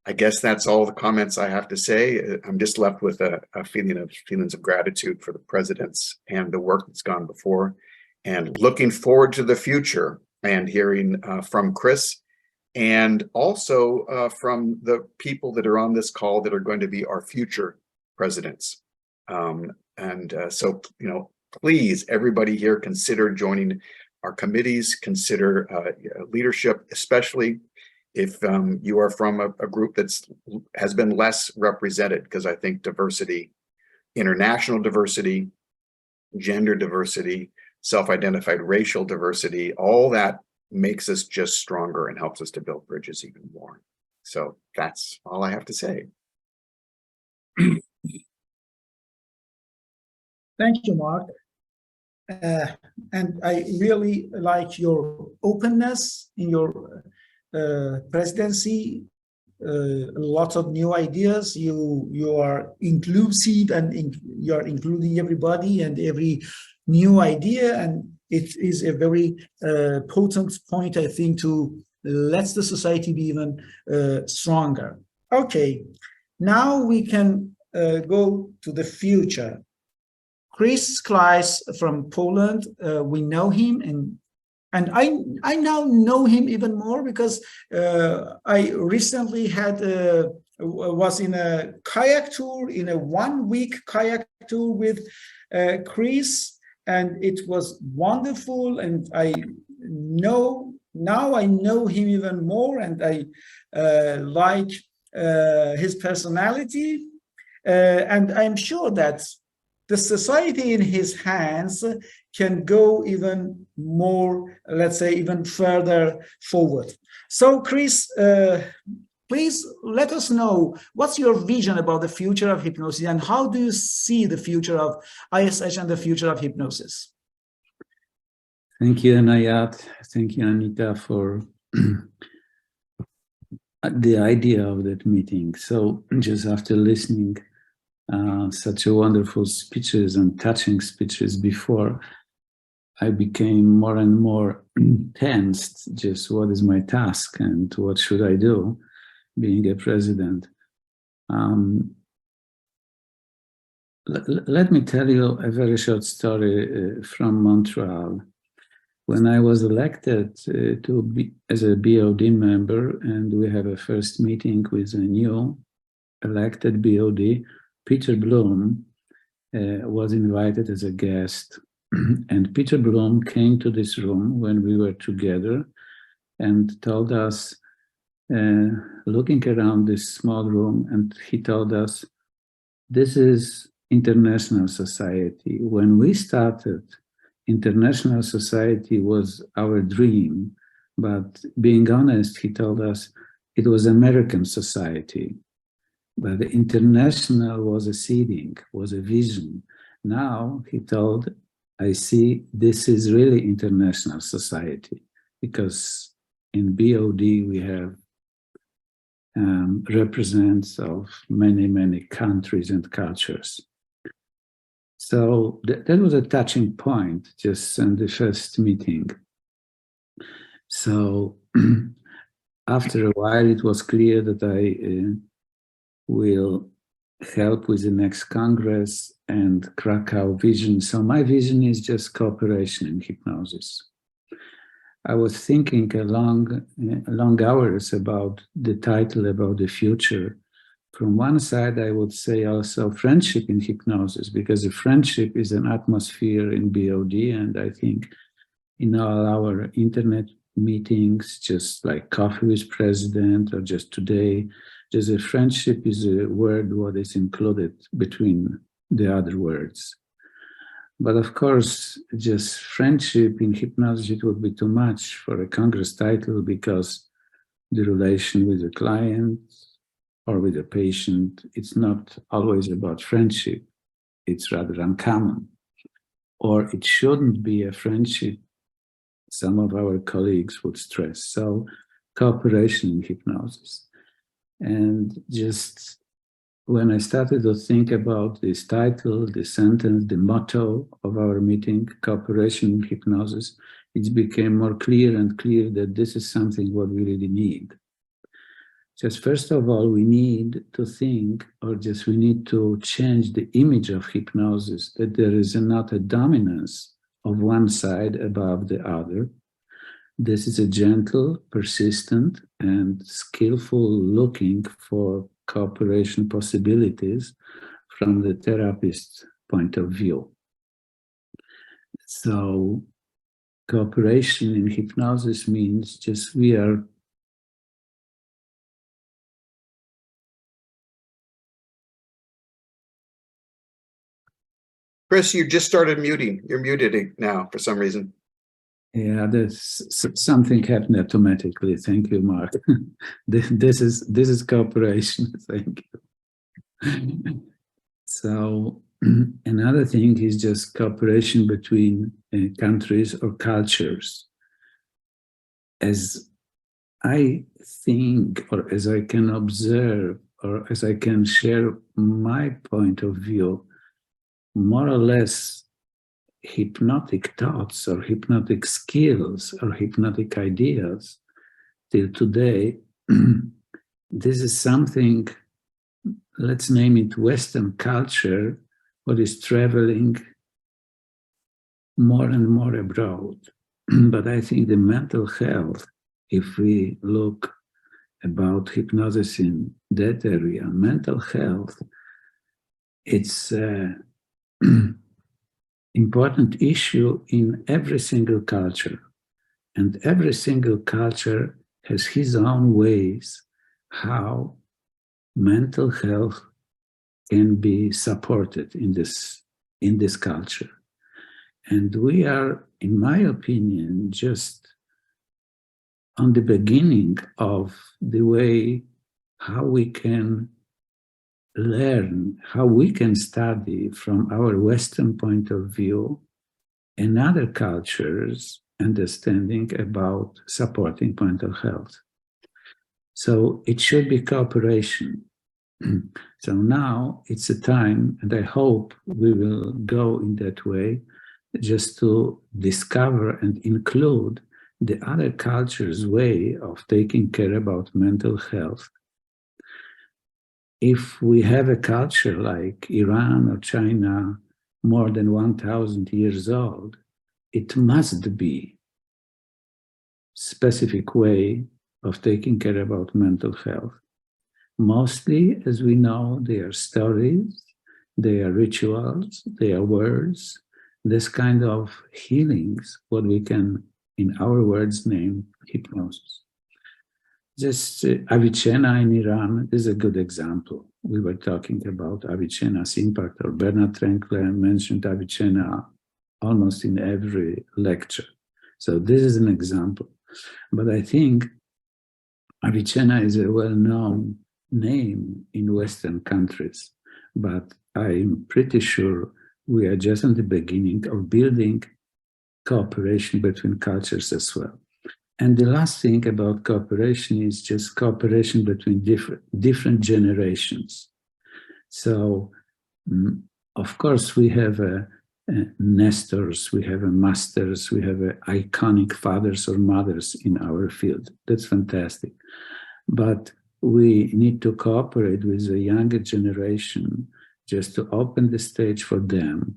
I guess that's all the comments I have to say. I'm just left with a feelings of gratitude for the presidents and the work that's gone before, and looking forward to the future and hearing from Chris, and also from the people that are on this call that are going to be our future presidents. So, please, everybody here, consider joining our committees, consider leadership, especially if you are from a group has been less represented, because I think diversity, international diversity, gender diversity, self-identified racial diversity, all that makes us just stronger and helps us to build bridges even more. So that's all I have to say. Thank you, Mark. And I really like your openness in your presidency. Lots of new ideas. You are inclusive, and you are including everybody and every new idea, and it is a very potent point, I think, to let the society be even stronger. Okay, now we can go to the future. Chris Kleiss from Poland, we know him, and I now know him even more because I recently was in a kayak tour, in a 1-week kayak tour with Chris, and it was wonderful. And now I know him even more, and I like his personality, and I'm sure that the society in his hands can go even more, let's say, even further forward. So, Chris, please let us know what's your vision about the future of hypnosis, and how do you see the future of ISH and the future of hypnosis? Thank you, Enayat. Thank you, Anita, for the idea of that meeting. So just after listening such a wonderful speeches and touching speeches before, I became more and more tensed. Just what is my task and what should I do being a president? Let me tell you a very short story from Montreal. When I was elected as a BOD member, and we have a first meeting with a new elected BOD, Peter Bloom was invited as a guest, and Peter Bloom came to this room when we were together and told us, looking around this small room, and he told us, this is international society. When we started, international society was our dream, but being honest, he told us it was American society. But the international was a seeding, was a vision. Now, he told, I see this is really international society, because in BOD we have representatives of many, many countries and cultures. So that was a touching point just in the first meeting. So after a while, it was clear that I will help with the next Congress and Krakow vision. So my vision is just cooperation in hypnosis. I was thinking long hours about the title, about the future. From one side, I would say also friendship in hypnosis, because the friendship is an atmosphere in BOD, and I think in all our internet meetings, just like coffee with president or just today, just a friendship is a word what is included between the other words. But of course, just friendship in hypnosis, it would be too much for a Congress title, because the relation with the client or with the patient, it's not always about friendship. It's rather uncommon. Or it shouldn't be a friendship, some of our colleagues would stress. So cooperation in hypnosis. And just when I started to think about this title, the sentence, the motto of our meeting, cooperation in hypnosis, it became more clear and clear that this is something what we really need. Just first of all, we need to think, or just we need to change the image of hypnosis, that there is not a dominance of one side above the other. This is a gentle, persistent, and skillful looking for cooperation possibilities from the therapist's point of view. So cooperation in hypnosis means just we are Chris, you just started muting. You're muted now for some reason. yeah, there's something happened automatically. Thank you, Mark. This is cooperation. Thank you. So another thing is just cooperation between countries or cultures. As I think, or as I can observe, or as I can share my point of view, more or less hypnotic thoughts or hypnotic skills or hypnotic ideas till today, this is something, let's name it Western culture, what is traveling more and more abroad. But I think the mental health, if we look about hypnosis in that area, mental health, it's important issue in every single culture. And every single culture has his own ways how mental health can be supported in this culture. And we are, in my opinion, just on the beginning of the way how we can learn, how we can study from our Western point of view and other cultures' understanding about supporting mental health. So it should be cooperation. So now it's a time, and I hope we will go in that way, just to discover and include the other cultures' way of taking care about mental health. If we have a culture like Iran or China, more than 1,000 years old, it must be specific way of taking care about mental health. Mostly, as we know, they are stories, they are rituals, they are words, this kind of healings, what we can, in our words, name hypnosis. Just Avicenna in Iran is a good example. We were talking about Avicenna's impact, or Bernard Trankler mentioned Avicenna almost in every lecture. So this is an example. But I think Avicenna is a well-known name in Western countries, but I'm pretty sure we are just in the beginning of building cooperation between cultures as well. And the last thing about cooperation is just cooperation between different generations. So, of course, we have Nestors, we have masters, we have iconic fathers or mothers in our field. That's fantastic. But we need to cooperate with the younger generation just to open the stage for them,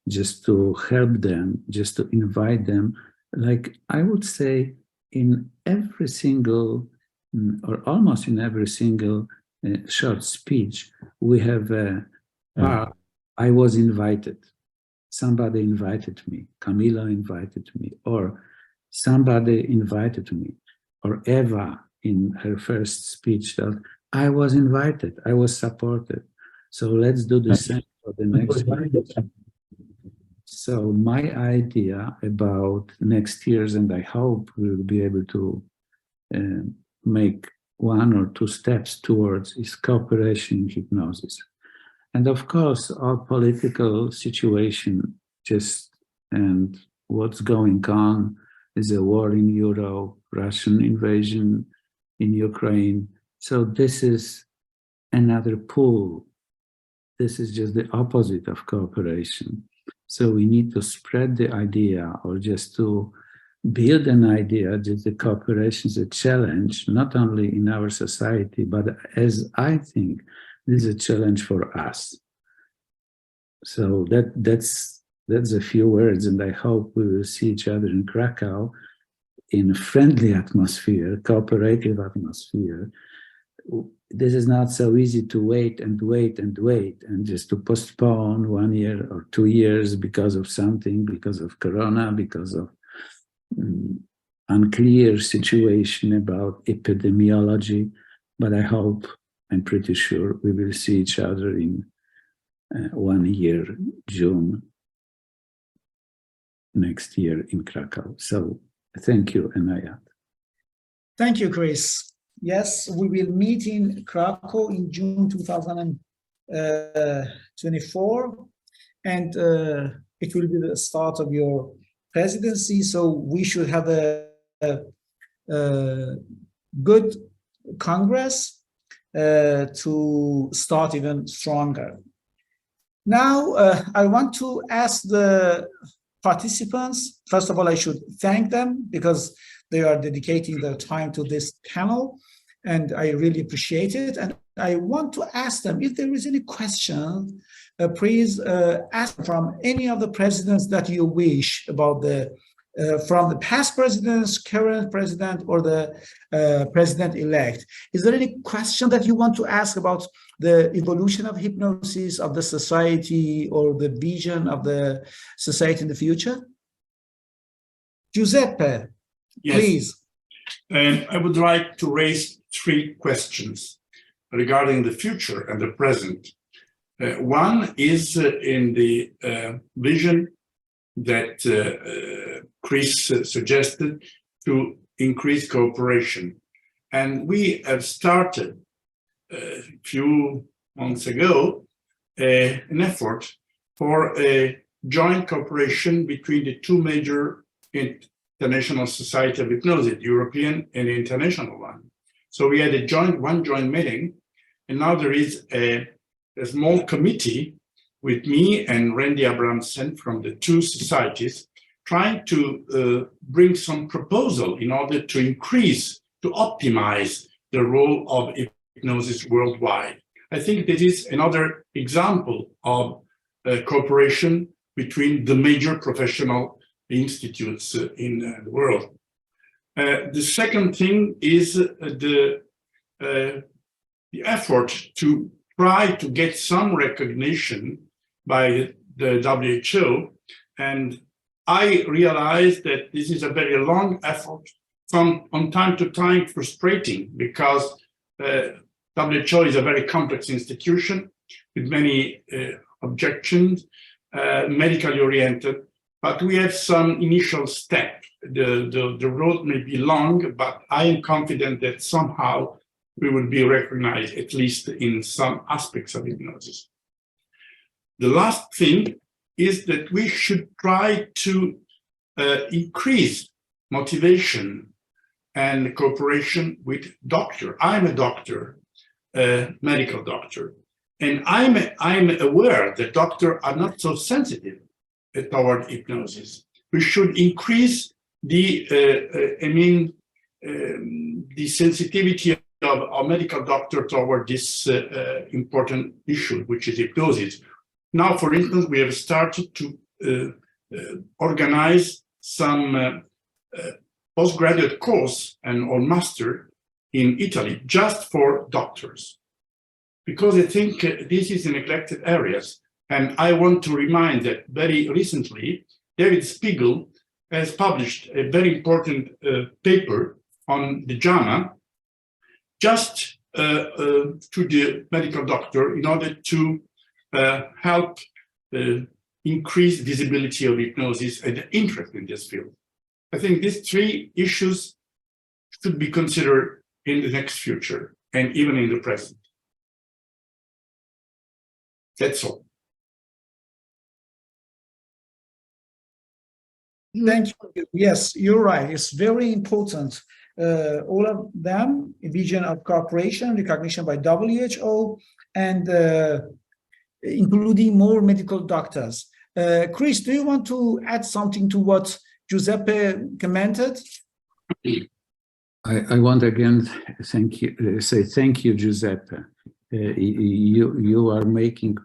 just to help them, just to invite them. Like I would say, in every single, or almost in every single short speech, we have I was invited. Somebody invited me. Camila invited me. Or somebody invited me. Or Eva, in her first speech, said, I was invited. I was supported. So let's do the same for the next one. So my idea about next year's, and I hope we will be able to make 1 or 2 steps towards, is cooperation in hypnosis. And of course, our political situation and what's going on is a war in Europe, Russian invasion in Ukraine. So this is another pull. This is just the opposite of cooperation. So we need to spread the idea, or just to build an idea that the cooperation is a challenge, not only in our society, but as I think, this is a challenge for us. So that's a few words, and I hope we will see each other in Krakow in a friendly atmosphere, cooperative atmosphere. This is not so easy to wait and wait and wait, and just to postpone 1 year or 2 years because of something, because of Corona, because of unclear situation about epidemiology. But I hope, I'm pretty sure, we will see each other in 1 year, June next year in Krakow. So thank you, Enayat. Thank you, Chris. Yes, we will meet in Krakow in June 2024, and it will be the start of your presidency. So we should have a good Congress to start even stronger. Now, I want to ask the participants. First of all, I should thank them because they are dedicating their time to this panel, and I really appreciate it. And I want to ask them if there is any question, please ask from any of the presidents that you wish about from the past presidents, current president, or the president-elect. Is there any question that you want to ask about the evolution of hypnosis, of the society, or the vision of the society in the future? Giuseppe, Yes. please. I would like to raise 3 questions regarding the future and the present. One is in the vision that Chris suggested to increase cooperation. And we have started a few months ago an effort for a joint cooperation between the 2 major international society of hypnosis, European and international one. So we had one joint meeting, and now there is a small committee with me and Randy Abramson from the 2 societies, trying to bring some proposal in order to increase, to optimize the role of hypnosis worldwide. I think this is another example of cooperation between the major professional institutes in the world. The second thing is the effort to try to get some recognition by the WHO, and I realize that this is a very long effort, from time to time frustrating, because WHO is a very complex institution with many objections, medically oriented, but we have some initial step. The road may be long, but I am confident that somehow we will be recognized, at least in some aspects of hypnosis. The last thing is that we should try to increase motivation and cooperation with doctor. I'm a doctor, a medical doctor, and I'm aware that doctors are not so sensitive toward hypnosis. We should increase the sensitivity of our medical doctor toward this important issue, which is hypnosis. Now, for instance, we have started to organize some postgraduate course or master in Italy just for doctors, because I think this is a neglected areas. And I want to remind that very recently, David Spiegel has published a very important paper on the JAMA, just to the medical doctor, in order to help increased visibility of hypnosis and the interest in this field. I think these three issues should be considered in the next future and even in the present. That's all. Thank you. Yes, you're right. It's very important. All of them, a vision of cooperation, recognition by WHO, and including more medical doctors. Chris, do you want to add something to what Giuseppe commented? I want again say thank you, Giuseppe. You are making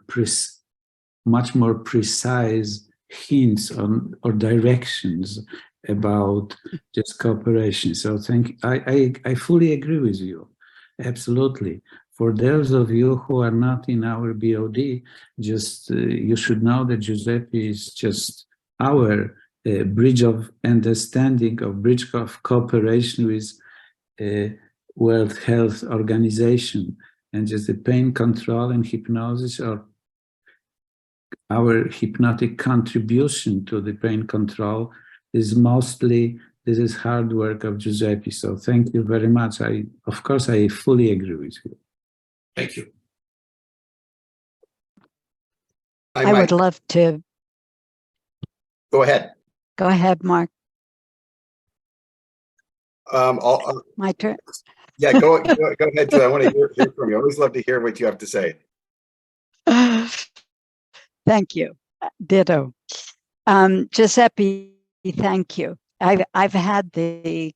much more precise hints on or directions about just cooperation. So I fully agree with you. Absolutely. For those of you who are not in our BOD, just you should know that Giuseppe is just our bridge of understanding, or bridge of cooperation with World Health Organization, and just the pain control and hypnosis, or our hypnotic contribution to the pain control is mostly, this is hard work of Giuseppe. So thank you very much. Of course, I fully agree with you. Thank you. I would love to. Go ahead. Go ahead, Mark. My turn. Yeah, go ahead, Julie. I want to hear from you. I always love to hear what you have to say. Thank you. Ditto. Giuseppe, thank you. I've had the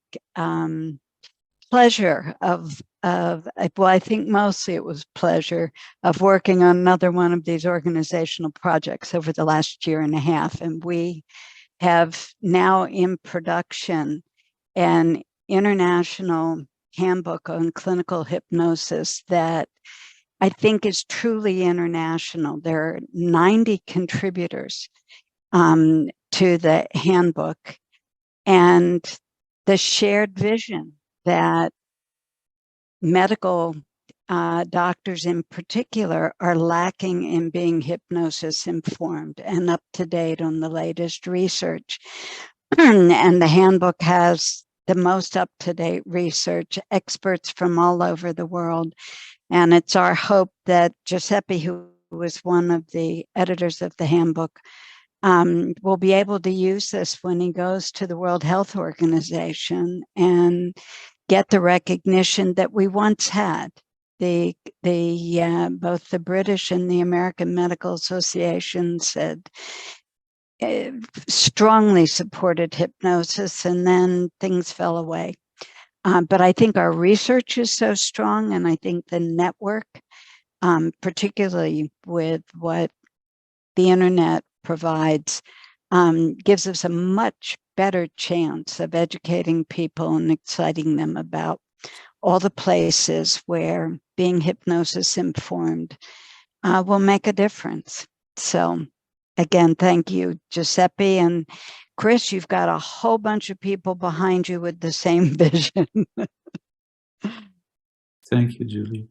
pleasure of well, I think mostly it was pleasure of working on another one of these organizational projects over the last year and a half. And we have now in production an international handbook on clinical hypnosis that I think is truly international. There are 90 contributors to the handbook, and the shared vision that medical doctors in particular are lacking in being hypnosis informed and up to date on the latest research. And the handbook has the most up to date research, experts from all over the world. And it's our hope that Giuseppe, who was one of the editors of the handbook, will be able to use this when he goes to the World Health Organization and get the recognition that we once had. Both the British and the American Medical Associations had strongly supported hypnosis, and then things fell away. But I think our research is so strong, and I think the network, particularly with what the internet provides, gives us a much better chance of educating people and exciting them about all the places where being hypnosis informed will make a difference. So again, thank you, Giuseppe. And Chris, you've got a whole bunch of people behind you with the same vision. Thank you, Julie.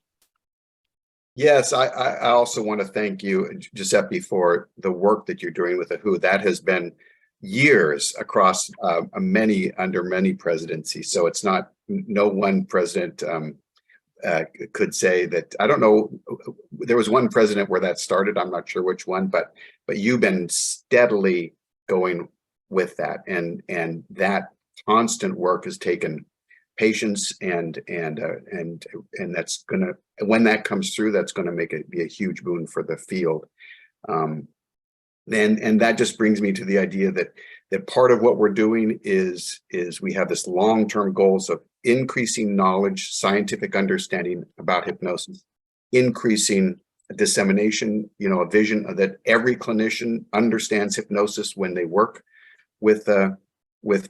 Yes, I also want to thank you, Giuseppe, for the work that you're doing with the WHO. That has been years across under many presidencies. So it's not, no one president could say that. I don't know, there was one president where that started. I'm not sure which one, but you've been steadily going with that, and that constant work has taken patience, and that's gonna, when that comes through, that's gonna make it be a huge boon for the field. And that just brings me to the idea that part of what we're doing is we have this long-term goals of increasing knowledge, scientific understanding about hypnosis, increasing dissemination, a vision that every clinician understands hypnosis when they work with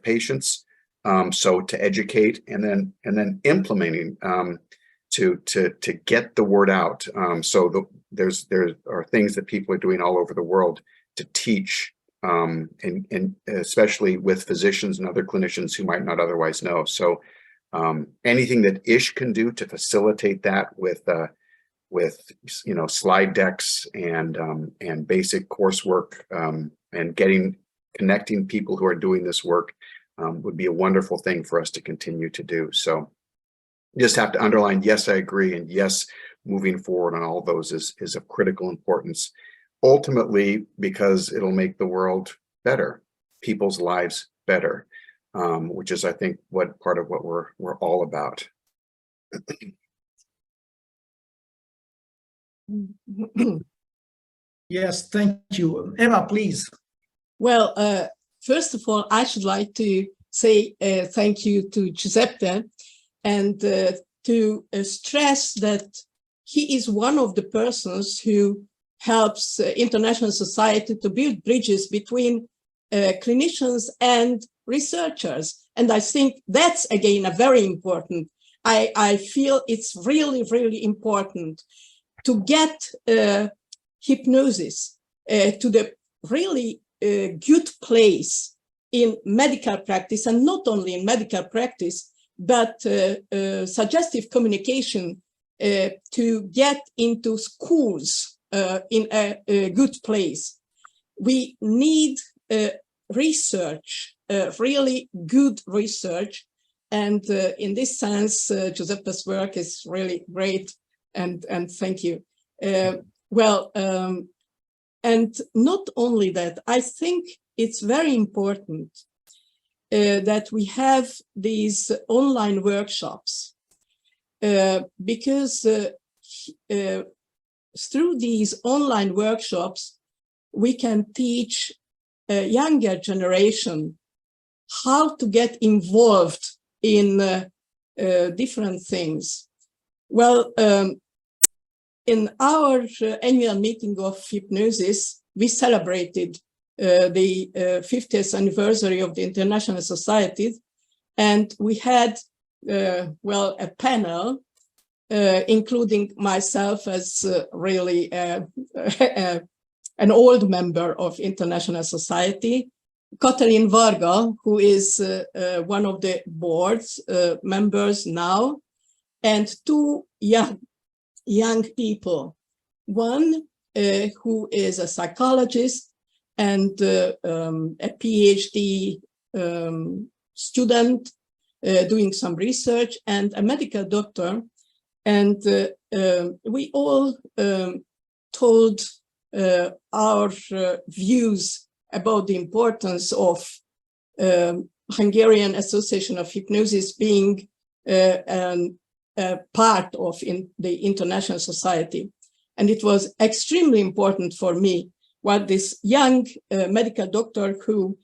patients. So to educate, and then implementing to get the word out. So there are things that people are doing all over the world to teach, and especially with physicians and other clinicians who might not otherwise know. So anything that ISH can do to facilitate that with slide decks and basic coursework, and connecting people who are doing this work would be a wonderful thing for us to continue to do. So just have to underline, yes, I agree, and yes, moving forward on all those is of critical importance, ultimately because it'll make the world better, people's lives better, which is, I think, part of what we're all about. Yes, thank you. Eva, please. Well, first of all, I should like to say thank you to Giuseppe, and to stress that he is one of the persons who helps international society to build bridges between clinicians and researchers. And I think that's, again, a very important. I feel it's really, really important to get hypnosis to the really good place in medical practice, and not only in medical practice, but suggestive communication to get into schools in a good place. We need research, really good research. And in this sense, Giuseppe's work is really great. And thank you. And not only that, I think it's very important that we have these online workshops, because through these online workshops, we can teach a younger generation how to get involved in different things. Well, in our annual meeting of hypnosis, we celebrated the 50th anniversary of the International Society, and we had, a panel, including myself as really an old member of International Society, Katalin Varga, who is one of the board's members now, and two young people. One who is a psychologist and a PhD student doing some research, and a medical doctor. And we all told our views about the importance of Hungarian Association of Hypnosis being a part of the International Society. And it was extremely important for me what this young medical doctor who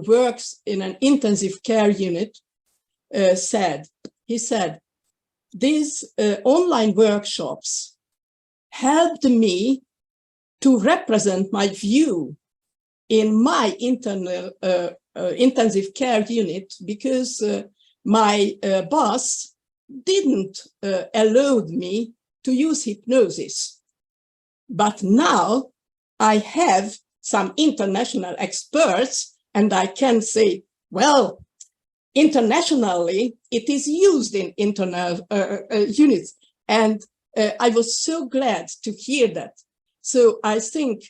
works in an intensive care unit said. He said, these online workshops helped me to represent my view in my intensive care unit, because my boss didn't allow me to use hypnosis. But now I have some international experts, and I can say, well, internationally, it is used in internal units. And I was so glad to hear that. So I think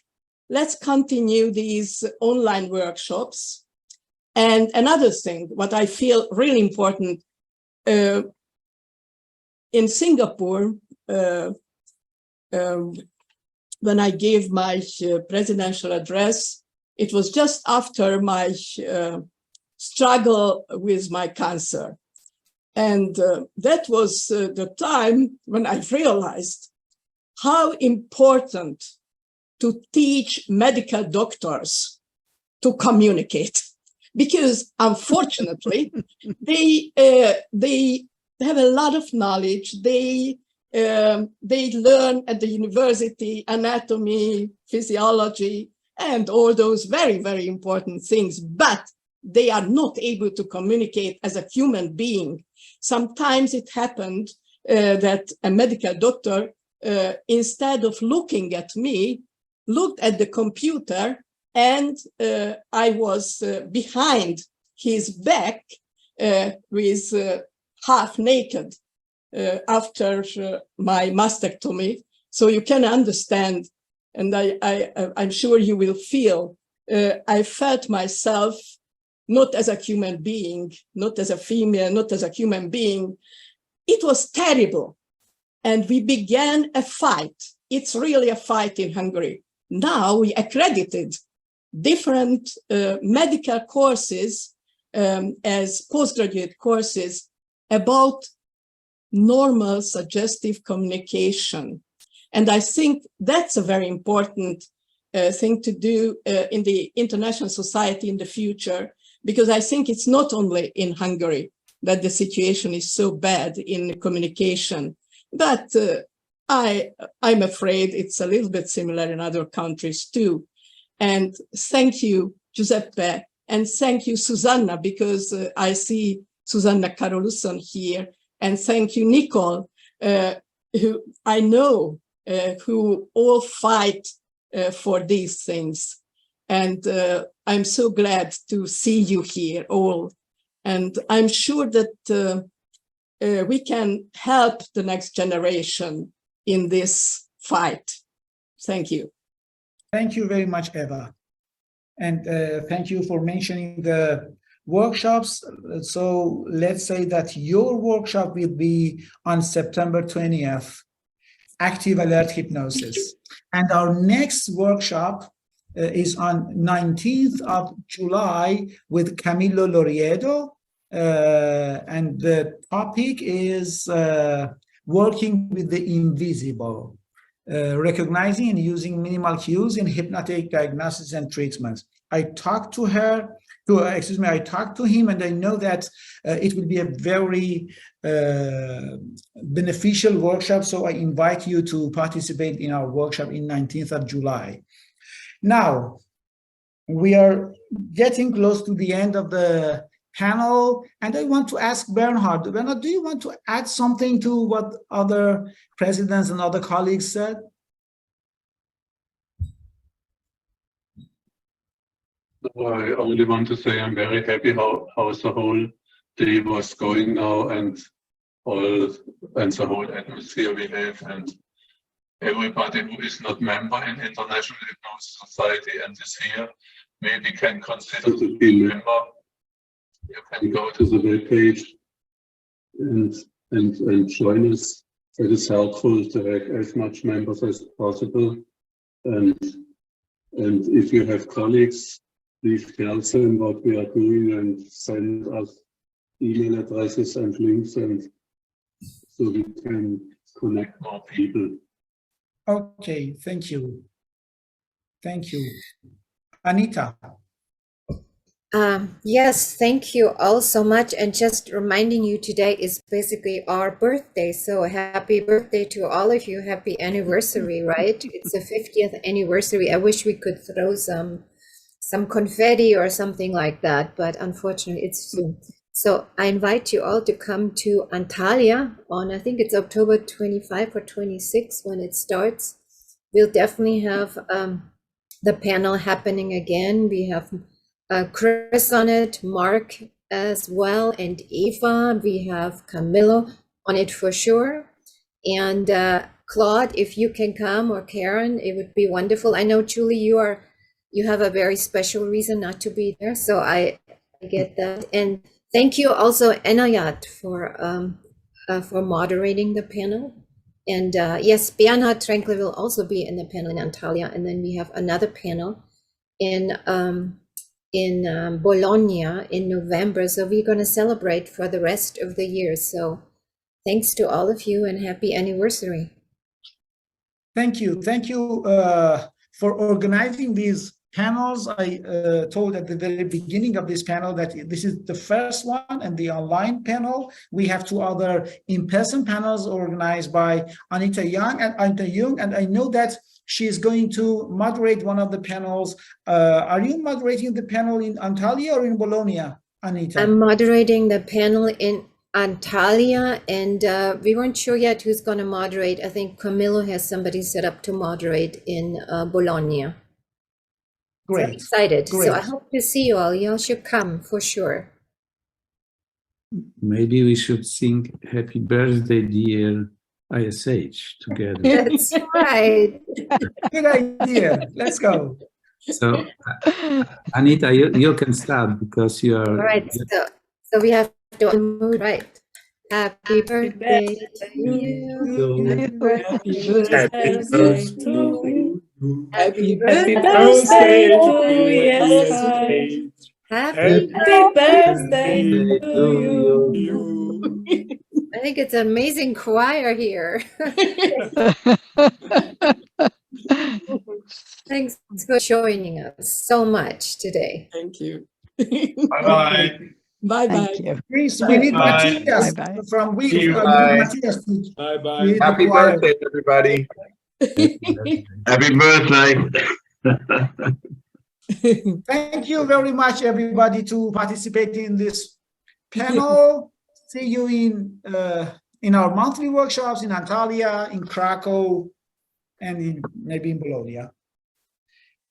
let's continue these online workshops. And another thing, what I feel really important, in Singapore, when I gave my presidential address, it was just after my struggle with my cancer. And that was the time when I realized how important to teach medical doctors to communicate, because unfortunately they have a lot of knowledge. They learn at the university anatomy, physiology, and all those very, very important things, but they are not able to communicate as a human being. Sometimes it happened that a medical doctor, instead of looking at me, looked at the computer, and I was behind his back with half naked. after my mastectomy. So you can understand, and I'm sure you will feel, I felt myself not as a human being, not as a female, not as a human being. It was terrible. And we began a fight. It's really a fight in Hungary. Now we accredited different medical courses as postgraduate courses about normal suggestive communication. And I think that's a very important thing to do in the international society in the future, because I think it's not only in Hungary that the situation is so bad in communication, but I'm afraid it's a little bit similar in other countries too. And thank you, Giuseppe, and thank you, Susanna, because I see Susanna Carolusson here, and thank you, Nicole, who I know who all fight for these things. And I'm so glad to see you here all. And I'm sure that we can help the next generation in this fight. Thank you. Thank you very much, Eva. And thank you for mentioning the workshops. So let's say that your workshop will be on September 20th, Active Alert Hypnosis. And our next workshop is on 19th of July with Camillo Loriedo. And the topic is working with the invisible, recognizing and using minimal cues in hypnotic diagnosis and treatments. I talked to I talked to him, and I know that it will be a very beneficial workshop. So I invite you to participate in our workshop in 19th of July. Now, we are getting close to the end of the panel, and I want to ask Bernhard. Bernhard, do you want to add something to what other presidents and other colleagues said? I only want to say I'm very happy how the whole day was going now, and the whole atmosphere we have, and everybody who is not member in International Hypnosis Society and is here maybe can consider to be member. You can go to the web page and join us. It is helpful to have as much members as possible. And if you have colleagues, please tell them what we are doing and send us email addresses and links, and so we can connect more people. Okay, thank you. Thank you. Anita. Yes, thank you all so much. And just reminding you, today is basically our birthday. So happy birthday to all of you. Happy anniversary, right? It's the 50th anniversary. I wish we could throw some confetti or something like that, but unfortunately it's soon. So I invite you all to come to Antalya on, I think it's October 25 or 26 when it starts. We'll definitely have the panel happening again. We have Chris on it, Mark as well, and Eva. We have Camillo on it for sure. And Claude, if you can come, or Karen, it would be wonderful. I know, Julie, you have a very special reason not to be there, so I get that. And thank you also, Enayat, for moderating the panel. And yes, Bernhard Tränkle will also be in the panel in Antalya, and then we have another panel in Bologna in November. So we're going to celebrate for the rest of the year. So thanks to all of you, and happy anniversary. Thank you. Thank you for organizing these panels. I told at the very beginning of this panel that this is the first one and the online panel. We have two other in-person panels organized by Anita Jung, and I know that she is going to moderate one of the panels. Are you moderating the panel in Antalya or in Bologna, Anita? I'm moderating the panel in Antalya, and we weren't sure yet who's going to moderate. I think Camillo has somebody set up to moderate in Bologna. Great. So I'm excited. Great. So I hope to see you all. You all should come for sure. maybe we should sing Happy Birthday, dear ISH together. That's right. Good idea. Let's go. So, Anita, you can start because you are. All right. So we have to unmute, right? Happy birthday to you. Happy birthday to you. Happy Happy birthday to you. Happy birthday to you. I think it's an amazing choir here. Thanks for joining us so much today. Thank you. Bye-bye. Bye-bye. Thank you. Please, we need Bye. Matthias Bye-bye. from we. See you. We need Bye. Matthias to Bye-bye. lead the Happy choir. birthday, everybody. Happy birthday. Thank you very much, everybody, to participate in this panel. See you in our monthly workshops in Antalya, in Krakow, and maybe in Bologna.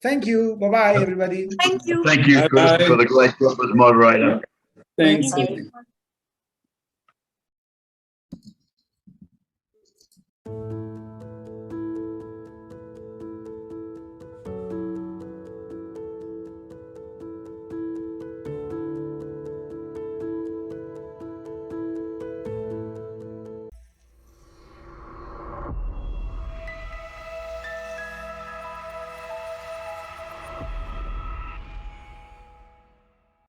Thank you. Bye-bye, everybody. Thank you. Thank you, Chris, for the great job as moderator. Thanks. Bye.